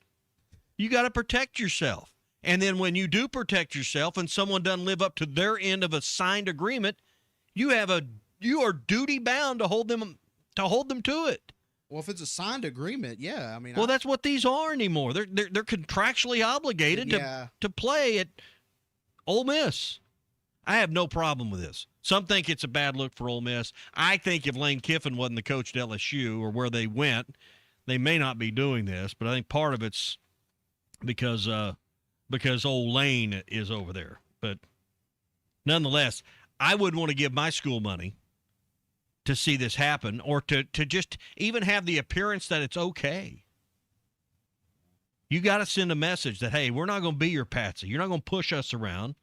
You got to protect yourself. And then when you do protect yourself and someone doesn't live up to their end of a signed agreement, you are duty bound to hold them to it. Well, if it's a signed agreement, yeah. I mean, well, that's what these are anymore. They're contractually obligated to play at Ole Miss. I have no problem with this. Some think it's a bad look for Ole Miss. I think if Lane Kiffin wasn't the coach at LSU or where they went, they may not be doing this. But I think part of it's because old Lane is over there. But nonetheless, I wouldn't want to give my school money to see this happen, or to just even have the appearance that it's okay. You got to send a message that, hey, we're not going to be your patsy. You're not going to push us around.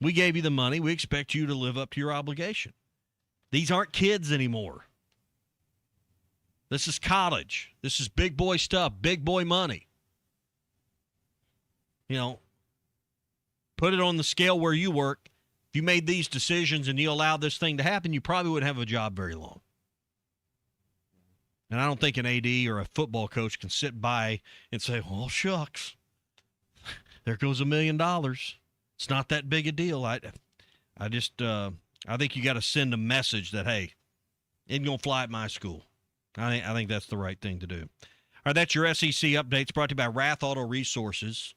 We gave you the money. We expect you to live up to your obligation. These aren't kids anymore. This is college. This is big boy stuff, big boy money. Put it on the scale where you work. If you made these decisions and you allowed this thing to happen, you probably wouldn't have a job very long. And I don't think an AD or a football coach can sit by and say, well, shucks, there goes $1 million. It's not that big a deal. I think you got to send a message that, hey, it ain't going to fly at my school. I think that's the right thing to do. All right, that's your SEC updates brought to you by Rath Auto Resources,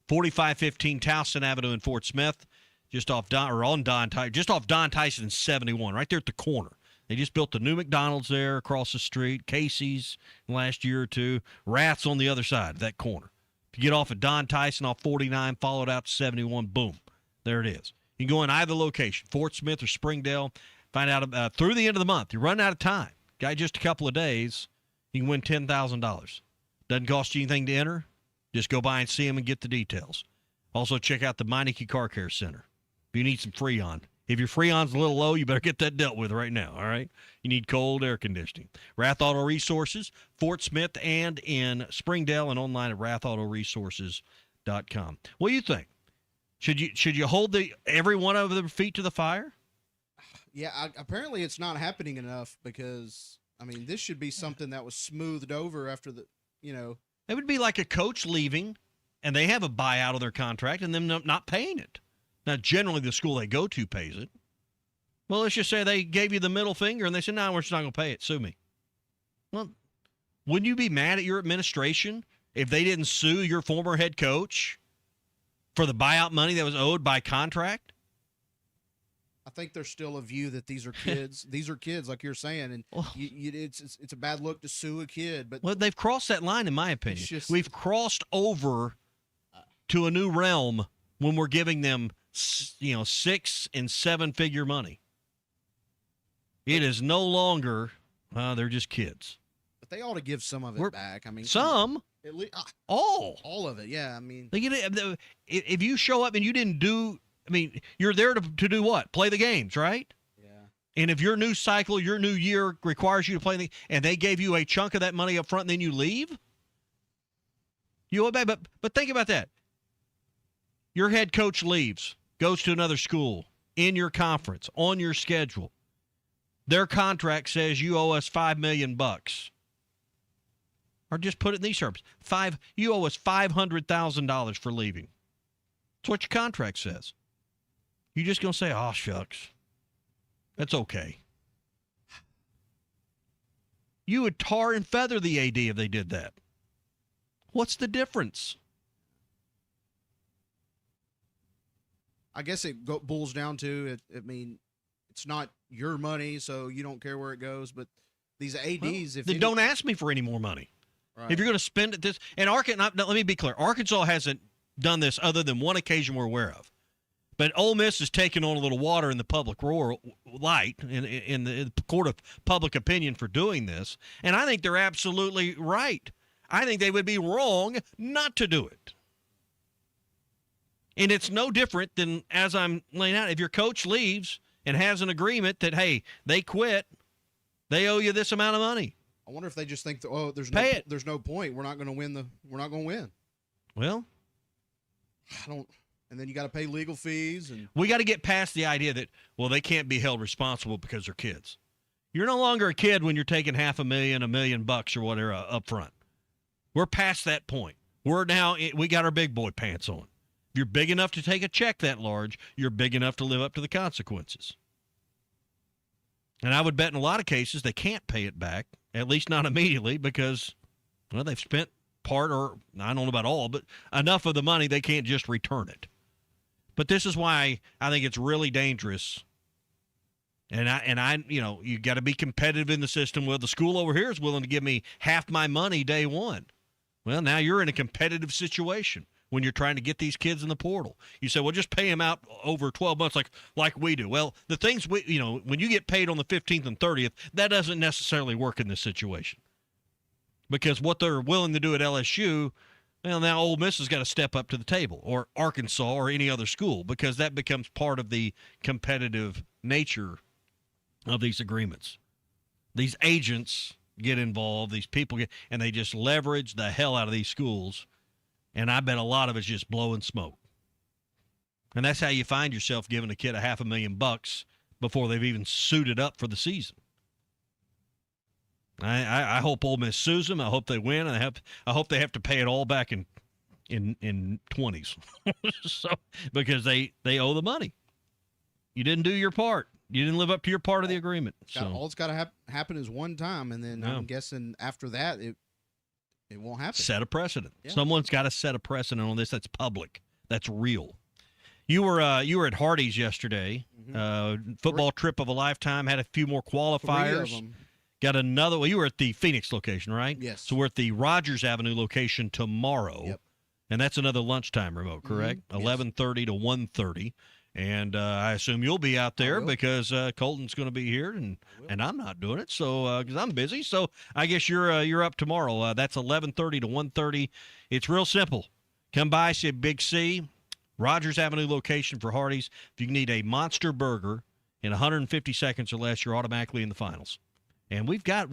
4515 Towson Avenue in Fort Smith. Just off Don Tyson and 71, right there at the corner. They just built a new McDonald's there across the street, Casey's in the last year or two. Rath's on the other side of that corner. If you get off at Don Tyson off 49, followed out to 71, boom, there it is. You can go in either location, Fort Smith or Springdale. Find out through the end of the month. You run out of time. Got just a couple of days, you can win $10,000. Doesn't cost you anything to enter. Just go by and see them and get the details. Also, check out the Meineke Car Care Center. If you need some Freon. If your Freon's a little low, you better get that dealt with right now, all right? You need cold air conditioning. Rath Auto Resources, Fort Smith and in Springdale, and online at ratautoresources.com. What do you think? Should you hold every one of their feet to the fire? Yeah, apparently it's not happening enough because, I mean, this should be something that was smoothed over after the. It would be like a coach leaving, and they have a buyout of their contract, and them not paying it. Now, generally, the school they go to pays it. Well, let's just say they gave you the middle finger, and they said, no, we're just not going to pay it. Sue me. Well, wouldn't you be mad at your administration if they didn't sue your former head coach for the buyout money that was owed by contract? I think there's still a view that these are kids. These are kids, like you're saying, and it's a bad look to sue a kid. But they've crossed that line, in my opinion. We've crossed over to a new realm when we're giving them 6- and 7-figure money. It is no longer they're just kids. But they ought to give some of it back. I mean, some, at least, all of it. Yeah, I mean, if you show up and you didn't do, you're there to do what? Play the games, right? Yeah. And if your new cycle, your new year requires you to play and they gave you a chunk of that money up front, and then you leave, you obey. But think about that. Your head coach leaves, goes to another school, in your conference, on your schedule. Their contract says you owe us $5 million. Or just put it in these terms. You owe us $500,000 for leaving. That's what your contract says. You're just going to say, oh, shucks. That's okay. You would tar and feather the AD if they did that. What's the difference? I guess it boils down to it. I mean, it's not your money, so you don't care where it goes. But these ADs, Then don't ask me for any more money. Right. If you're going to spend it this, and Arkansas, let me be clear, Arkansas hasn't done this other than one occasion we're aware of. But Ole Miss is taking on a little water in the public light, in the court of public opinion for doing this. And I think they're absolutely right. I think they would be wrong not to do it. And it's no different than, as I'm laying out, if your coach leaves and has an agreement that, hey, they quit, they owe you this amount of money. I wonder if they just think that, there's no point. We're not going to win. We're not going to win. Well, I don't. And then you got to pay legal fees. And we got to get past the idea that, well, they can't be held responsible because they're kids. You're no longer a kid when you're taking $500,000, $1 million or whatever up front. We're past that point. We got our big boy pants on. If you're big enough to take a check that large, you're big enough to live up to the consequences. And I would bet in a lot of cases they can't pay it back, at least not immediately, because, well, they've spent part, or I don't know about all, but enough of the money they can't just return it. But this is why I think it's really dangerous. And I you got to be competitive in the system. Well, the school over here is willing to give me half my money day one. Well, now you're in a competitive situation when you're trying to get these kids in the portal. You say, well, just pay them out over 12 months like we do. Well, the things when you get paid on the 15th and 30th, that doesn't necessarily work in this situation. Because what they're willing to do at LSU, well, now Ole Miss has got to step up to the table, or Arkansas, or any other school, because that becomes part of the competitive nature of these agreements. These agents get involved, these people and they just leverage the hell out of these schools, and I bet a lot of it's just blowing smoke. And that's how you find yourself giving a kid $500,000 before they've even suited up for the season. I hope Ole Miss sues them. I hope they win, and I hope they have to pay it all back in 20s. So because they owe the money. You didn't do your part. You didn't live up to your part of the agreement. All it's got to happen is one time, and then I'm guessing after that it won't happen. Set a precedent. Yeah. Someone's got to set a precedent on this. That's public. That's real. You were at Hardee's yesterday. Mm-hmm. Football trip of a lifetime. Had a few more qualifiers. 3 of them. Got another. Well, you were at the Phoenix location, right? Yes. So we're at the Rogers Avenue location tomorrow. Yep. And that's another lunchtime remote, correct? Mm-hmm. 11:30 to 1:30. And I assume you'll be out there because Colton's going to be here, and I'm not doing it, so because I'm busy. So I guess you're up tomorrow. That's 11:30 to 1:30. It's real simple. Come by, see Big C, Rogers Avenue location for Hardee's. If you need a monster burger in 150 seconds or less, you're automatically in the finals. And we've got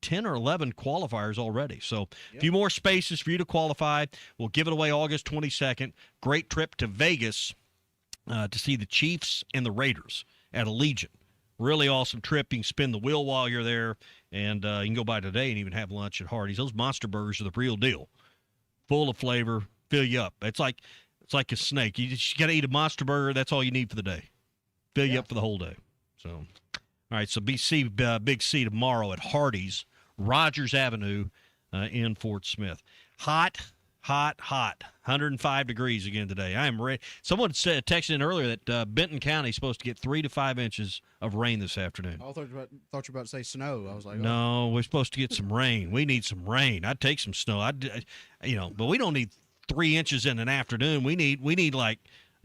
10 or 11 qualifiers already. So a few more spaces for you to qualify. We'll give it away August 22nd. Great trip to Vegas to see the Chiefs and the Raiders at Allegiant. Really awesome trip. You can spin the wheel while you're there, and you can go by today and even have lunch at Hardee's. Those monster burgers are the real deal. Full of flavor, fill you up. It's like a snake. You just got to eat a monster burger. That's all you need for the day. Fill you up for the whole day. So, all right, so Big C tomorrow at Hardee's, Rogers Avenue in Fort Smith. Hot. 105 degrees again today. I am ready. Someone texted in earlier that Benton County is supposed to get 3 to 5 inches of rain this afternoon. I thought you were about to say snow. I was like, no, we're supposed to get some rain. We need some rain. I'd take some snow. But we don't need 3 inches in an afternoon. We need like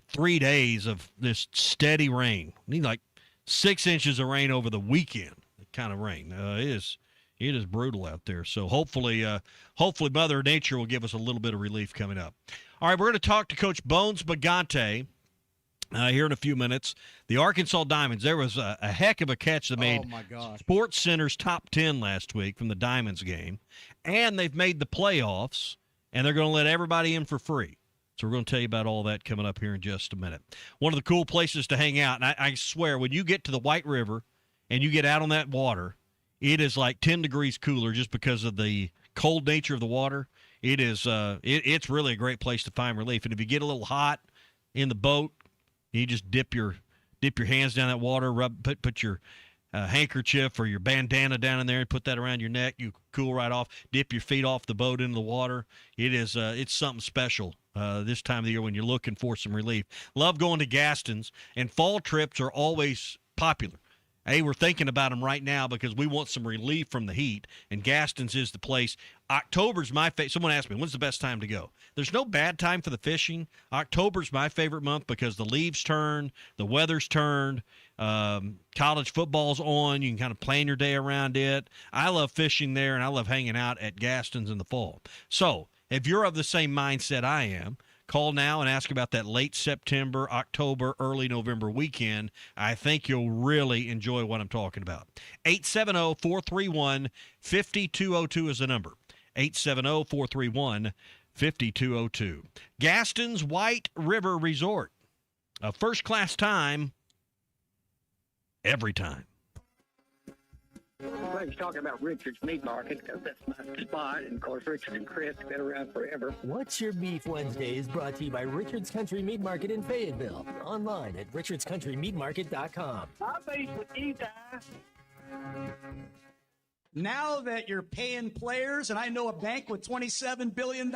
3 days of this steady rain. We need like 6 inches of rain over the weekend. Kind of rain. It is brutal out there. So hopefully Mother Nature will give us a little bit of relief coming up. All right, we're going to talk to Coach Bones Bagante here in a few minutes. The Arkansas Diamonds, there was a heck of a catch that made Sports Center's top 10 last week from the Diamonds game. And they've made the playoffs, and they're going to let everybody in for free. So we're going to tell you about all that coming up here in just a minute. One of the cool places to hang out, and I swear, when you get to the White River and you get out on that water, it is like 10 degrees cooler just because of the cold nature of the water. It is it's really a great place to find relief. And if you get a little hot in the boat, you just dip your hands down that water, put your handkerchief or your bandana down in there and put that around your neck. You cool right off. Dip your feet off the boat into the water. It is it's something special this time of the year when you're looking for some relief. Love going to Gaston's, and fall trips are always popular. Hey, we're thinking about them right now because we want some relief from the heat, and Gaston's is the place. October's my favorite. Someone asked me, when's the best time to go? There's no bad time for the fishing. October's my favorite month because the leaves turn, the weather's turned, college football's on. You can kind of plan your day around it. I love fishing there, and I love hanging out at Gaston's in the fall. So if you're of the same mindset I am, call now and ask about that late September, October, early November weekend. I think you'll really enjoy what I'm talking about. 870-431-5202 is the number. 870-431-5202. Gaston's White River Resort. A first-class time every time. I'm glad you're talking about Richard's Meat Market because that's my spot. And, of course, Richard and Chris have been around forever. What's Your Beef Wednesday is brought to you by Richard's Country Meat Market in Fayetteville. Online at richardscountrymeatmarket.com. I'm based with Eli. Now that you're paying players, and I know a bank with $27 billion,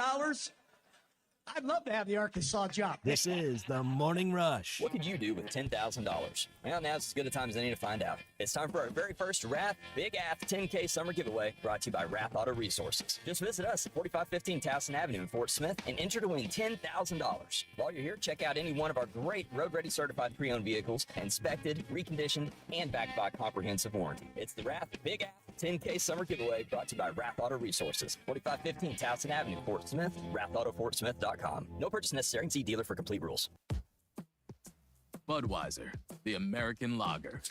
I'd love to have the Arkansas job. This is the Morning Rush. What could you do with $10,000? Well, now's as good a time as any to find out. It's time for our very first Wrath Big Ath 10K Summer Giveaway, brought to you by Wrath Auto Resources. Just visit us at 4515 Towson Avenue in Fort Smith and enter to win $10,000. While you're here, check out any one of our great road-ready certified pre-owned vehicles, inspected, reconditioned, and backed by comprehensive warranty. It's the Wrath Big Ath 10K Summer Giveaway, brought to you by Wrath Auto Resources, 4515 Towson Avenue, Fort Smith, WrathAutoFortSmith.com. No purchase necessary. See dealer for complete rules. Budweiser, the American lager.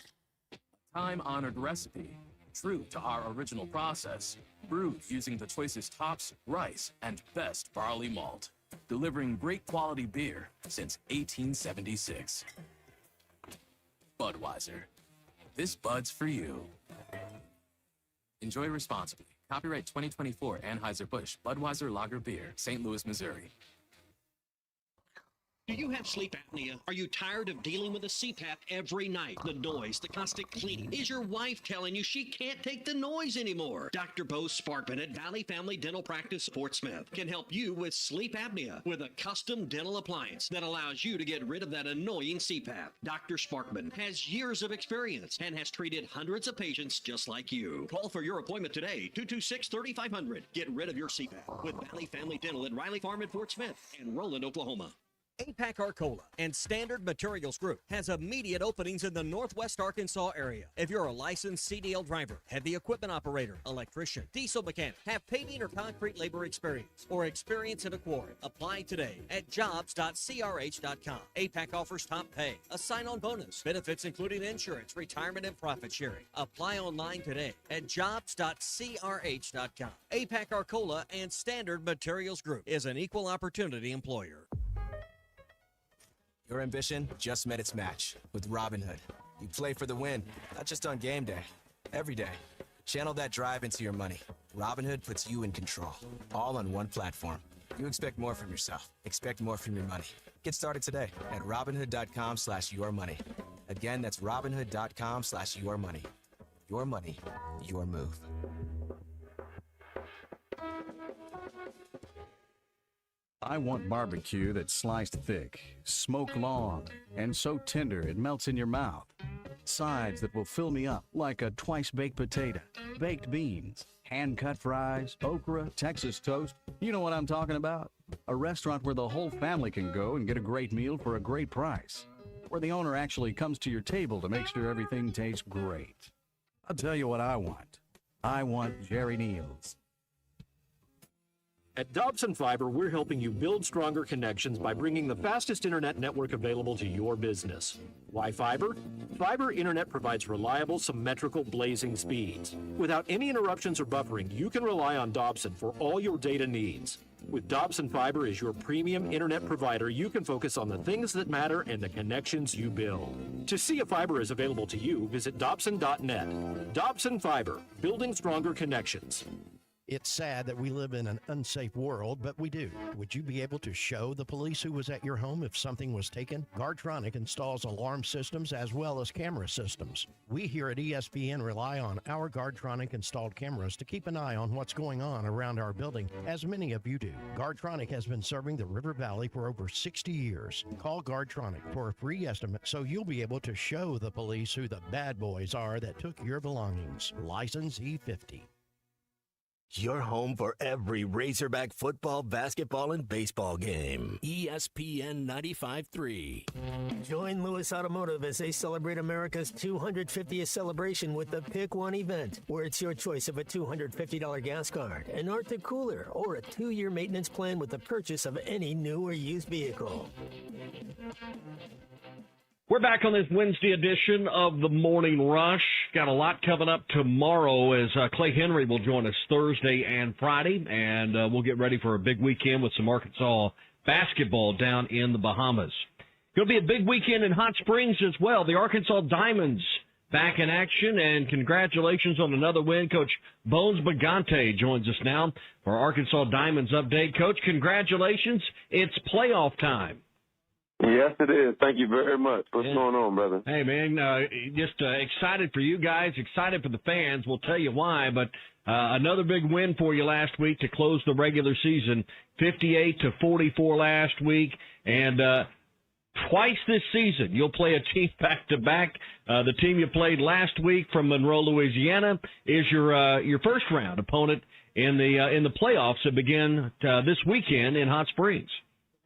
A time-honored recipe, true to our original process, brewed using the choicest hops, rice, and best barley malt, delivering great quality beer since 1876. Budweiser. This Bud's for you. Enjoy responsibly. Copyright 2024 Anheuser-Busch Budweiser Lager Beer, St. Louis, Missouri. Do you have sleep apnea? Are you tired of dealing with a CPAP every night? The noise, the constant cleaning. Is your wife telling you she can't take the noise anymore? Dr. Bo Sparkman at Valley Family Dental Practice, Fort Smith, can help you with sleep apnea with a custom dental appliance that allows you to get rid of that annoying CPAP. Dr. Sparkman has years of experience and has treated hundreds of patients just like you. Call for your appointment today, 226-3500. Get rid of your CPAP with Valley Family Dental at Riley Farm in Fort Smith and Roland, Oklahoma. APAC Arcola and Standard Materials Group has immediate openings in the Northwest Arkansas area. If you're a licensed CDL driver, heavy equipment operator, electrician, diesel mechanic, have paving or concrete labor experience, or experience in a quarry, apply today at jobs.crh.com. APAC offers top pay, a sign-on bonus, benefits including insurance, retirement, and profit sharing. Apply online today at jobs.crh.com. APAC Arcola and Standard Materials Group is an equal opportunity employer. Your ambition just met its match with Robinhood. You play for the win, not just on game day, every day. Channel that drive into your money. Robinhood puts you in control, all on one platform. You expect more from yourself. Expect more from your money. Get started today at Robinhood.com/yourmoney. Again, that's Robinhood.com/yourmoney. Your money, your move. I want barbecue that's sliced thick, smoked long, and so tender it melts in your mouth. Sides that will fill me up like a twice-baked potato, baked beans, hand-cut fries, okra, Texas toast. You know what I'm talking about? A restaurant where the whole family can go and get a great meal for a great price. Where the owner actually comes to your table to make sure everything tastes great. I'll tell you what I want. I want Jerry Neal's. At Dobson Fiber, we're helping you build stronger connections by bringing the fastest internet network available to your business. Why fiber? Fiber internet provides reliable, symmetrical, blazing speeds. Without any interruptions or buffering, you can rely on Dobson for all your data needs. With Dobson Fiber as your premium internet provider, you can focus on the things that matter and the connections you build. To see if fiber is available to you, visit Dobson.net. Dobson Fiber, building stronger connections. 800-848-9222. 800-848-9222. It's sad that we live in an unsafe world, but we do. Would you be able to show the police who was at your home if something was taken? Guardtronic installs alarm systems as well as camera systems. We here at ESPN rely on our Guardtronic installed cameras to keep an eye on what's going on around our building, as many of you do. Guardtronic has been serving the River Valley for over 60 years. Call Guardtronic for a free estimate so you'll be able to show the police who the bad boys are that took your belongings. License E50. Your home for every Razorback football, basketball, and baseball game. ESPN 95.3. Join Lewis Automotive as they celebrate America's 250th celebration with the Pick One event, where it's your choice of a $250 gas card, an Arctic cooler, or a 2-year maintenance plan with the purchase of any new or used vehicle. We're back on this Wednesday edition of the Morning Rush. Got a lot coming up tomorrow as Clay Henry will join us Thursday and Friday, and we'll get ready for a big weekend with some Arkansas basketball down in the Bahamas. Going to be a big weekend in Hot Springs as well. The Arkansas Diamonds back in action, and congratulations on another win. Coach Bones Bagante joins us now for Arkansas Diamonds update. Coach, congratulations. It's playoff time. Yes, it is. Thank you very much. What's going on, brother? Hey, man, just excited for you guys, excited for the fans. We'll tell you why, but another big win for you last week to close the regular season, 58-44 last week, and twice this season you'll play a team back-to-back. The team you played last week from Monroe, Louisiana, is your first-round opponent in the playoffs that begin this weekend in Hot Springs.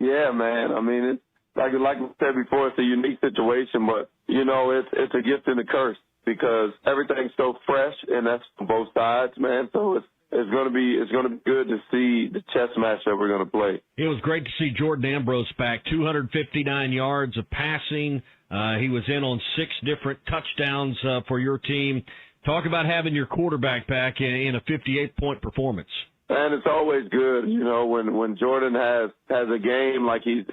Yeah, man. I mean, it's like we said before, it's a unique situation, but you know, it's a gift and a curse because everything's so fresh, and that's on both sides, man. So it's gonna be good to see the chess match that we're gonna play. It was great to see Jordan Ambrose back, 259 yards of passing. He was in on 6 different touchdowns for your team. Talk about having your quarterback back in a 58-point performance. And it's always good, you know, when Jordan has a game like he's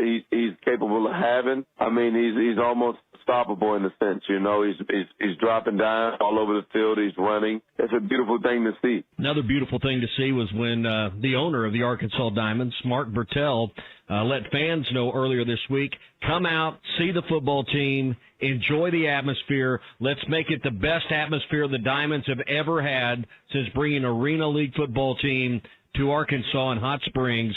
capable of having. I mean, he's almost unstoppable in a sense, you know. He's dropping down all over the field. He's running. It's a beautiful thing to see. Another beautiful thing to see was when the owner of the Arkansas Diamonds, Mark Bertel, let fans know earlier this week, come out, see the football team, enjoy the atmosphere. Let's make it the best atmosphere the Diamonds have ever had since bringing Arena League football team to Arkansas and Hot Springs.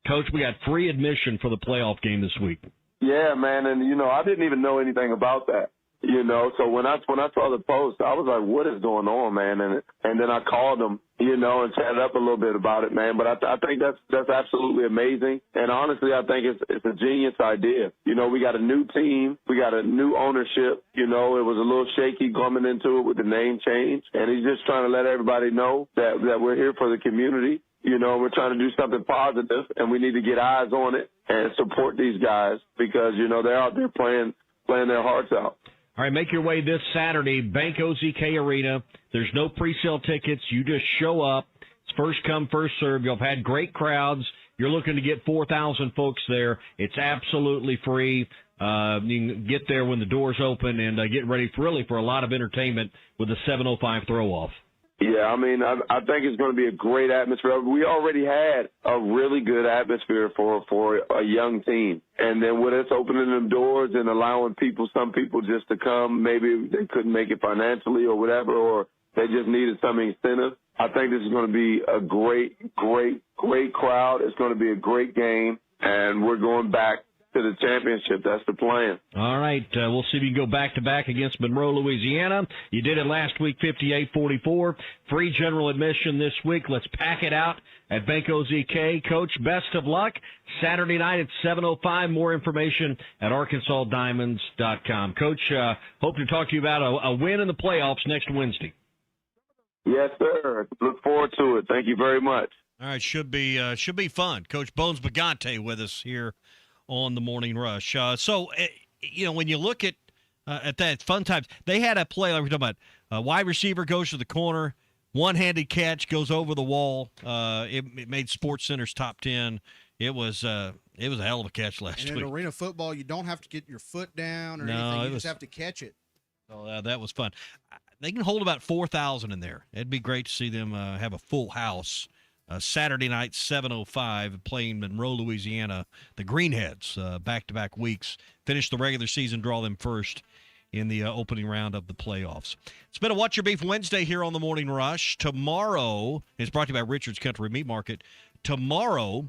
Coach, we got free admission for the playoff game this week. Yeah, man, and you know, I didn't even know anything about that. You know, so when I saw the post, I was like, what is going on, man? And then I called them, you know, and chatted up a little bit about it, man. But I think that's absolutely amazing. And honestly, I think it's a genius idea. You know, we got a new team. We got a new ownership. You know, it was a little shaky coming into it with the name change. And he's just trying to let everybody know that we're here for the community. You know, we're trying to do something positive, and we need to get eyes on it and support these guys because, you know, they're out there playing their hearts out. All right, make your way this Saturday, Bank OZK Arena. There's no pre-sale tickets. You just show up. It's first come, first serve. You'll have had great crowds. You're looking to get 4,000 folks there. It's absolutely free. You can get there when the doors open and get ready for a lot of entertainment with the 7:05 throw-off. Yeah, I mean, I think it's going to be a great atmosphere. We already had a really good atmosphere for a young team. And then with us opening them doors and allowing some people just to come, maybe they couldn't make it financially or whatever, or they just needed some incentive. I think this is going to be a great, great, great crowd. It's going to be a great game, and we're going back to the championship. That's the plan. All right. We'll see if you can go back-to-back against Monroe, Louisiana. You did it last week, 58-44. Free general admission this week. Let's pack it out at Bank OZK. Coach, best of luck. Saturday night at 7:05. More information at ArkansasDiamonds.com. Coach, hope to talk to you about a win in the playoffs next Wednesday. Yes, sir. Look forward to it. Thank you very much. All right. Should be fun. Coach Bones Bagante with us here on the Morning Rush. So, you know, when you look at that fun times, they had a play like we're talking about. A wide receiver goes to the corner, one-handed catch goes over the wall. It made SportsCenter's top 10. It was a hell of a catch last week. And in arena football, you don't have to get your foot down or anything. You just have to catch it. So that was fun. They can hold about 4,000 in there. It'd be great to see them have a full house. Saturday night, 7:05, playing Monroe, Louisiana. The Greenheads, back-to-back weeks. Finish the regular season, draw them first in the opening round of the playoffs. It's been a What's Your Beef Wednesday here on the Morning Rush. Tomorrow is brought to you by Richard's Country Meat Market. Tomorrow,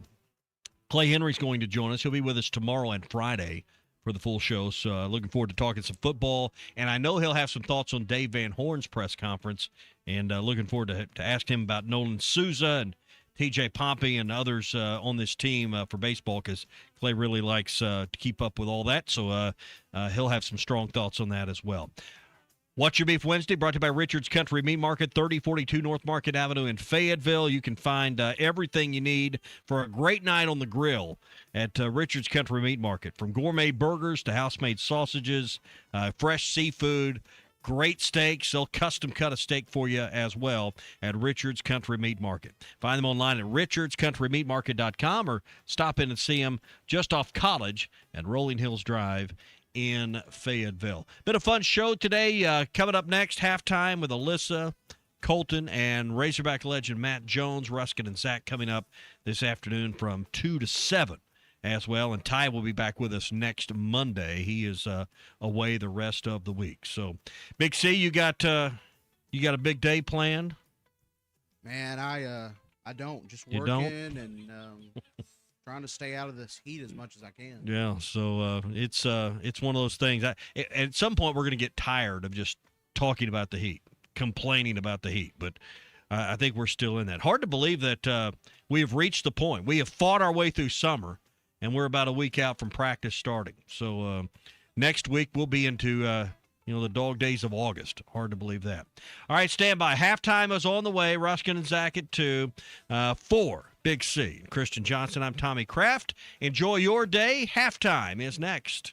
Clay Henry's going to join us. He'll be with us tomorrow and Friday for the full show. So looking forward to talking some football. And I know he'll have some thoughts on Dave Van Horn's press conference. And looking forward to ask him about Nolan Souza and T.J. Pompey and others on this team for baseball, because Clay really likes to keep up with all that. So he'll have some strong thoughts on that as well. What's Your Beef Wednesday, brought to you by Richard's Country Meat Market, 3042 North Market Avenue in Fayetteville. You can find everything you need for a great night on the grill at Richard's Country Meat Market. From gourmet burgers to house-made sausages, fresh seafood, great steaks. They'll custom cut a steak for you as well at Richard's Country Meat Market. Find them online at richardscountrymeatmarket.com or stop in and see them just off College at Rolling Hills Drive in Fayetteville. Been a fun show today. Coming up next, halftime with Alyssa, Colton, and Razorback legend Matt Jones. Ruskin and Zach coming up this afternoon from 2 to 7. As well, and Ty will be back with us next Monday. He is away the rest of the week. So, Big C, you got a big day planned? Man, I don't. Just working and trying to stay out of this heat as much as I can. Yeah. So it's one of those things. At some point, we're going to get tired of just talking about the heat, complaining about the heat, but. I think we're still in that. Hard to believe that we have reached the point. We have fought our way through summer, and we're about a week out from practice starting. So next week we'll be into the dog days of August. Hard to believe that. All right, stand by. Halftime is on the way. Ruskin and Zach at 2 for Big C. Christian Johnson, I'm Tommy Kraft. Enjoy your day. Halftime is next.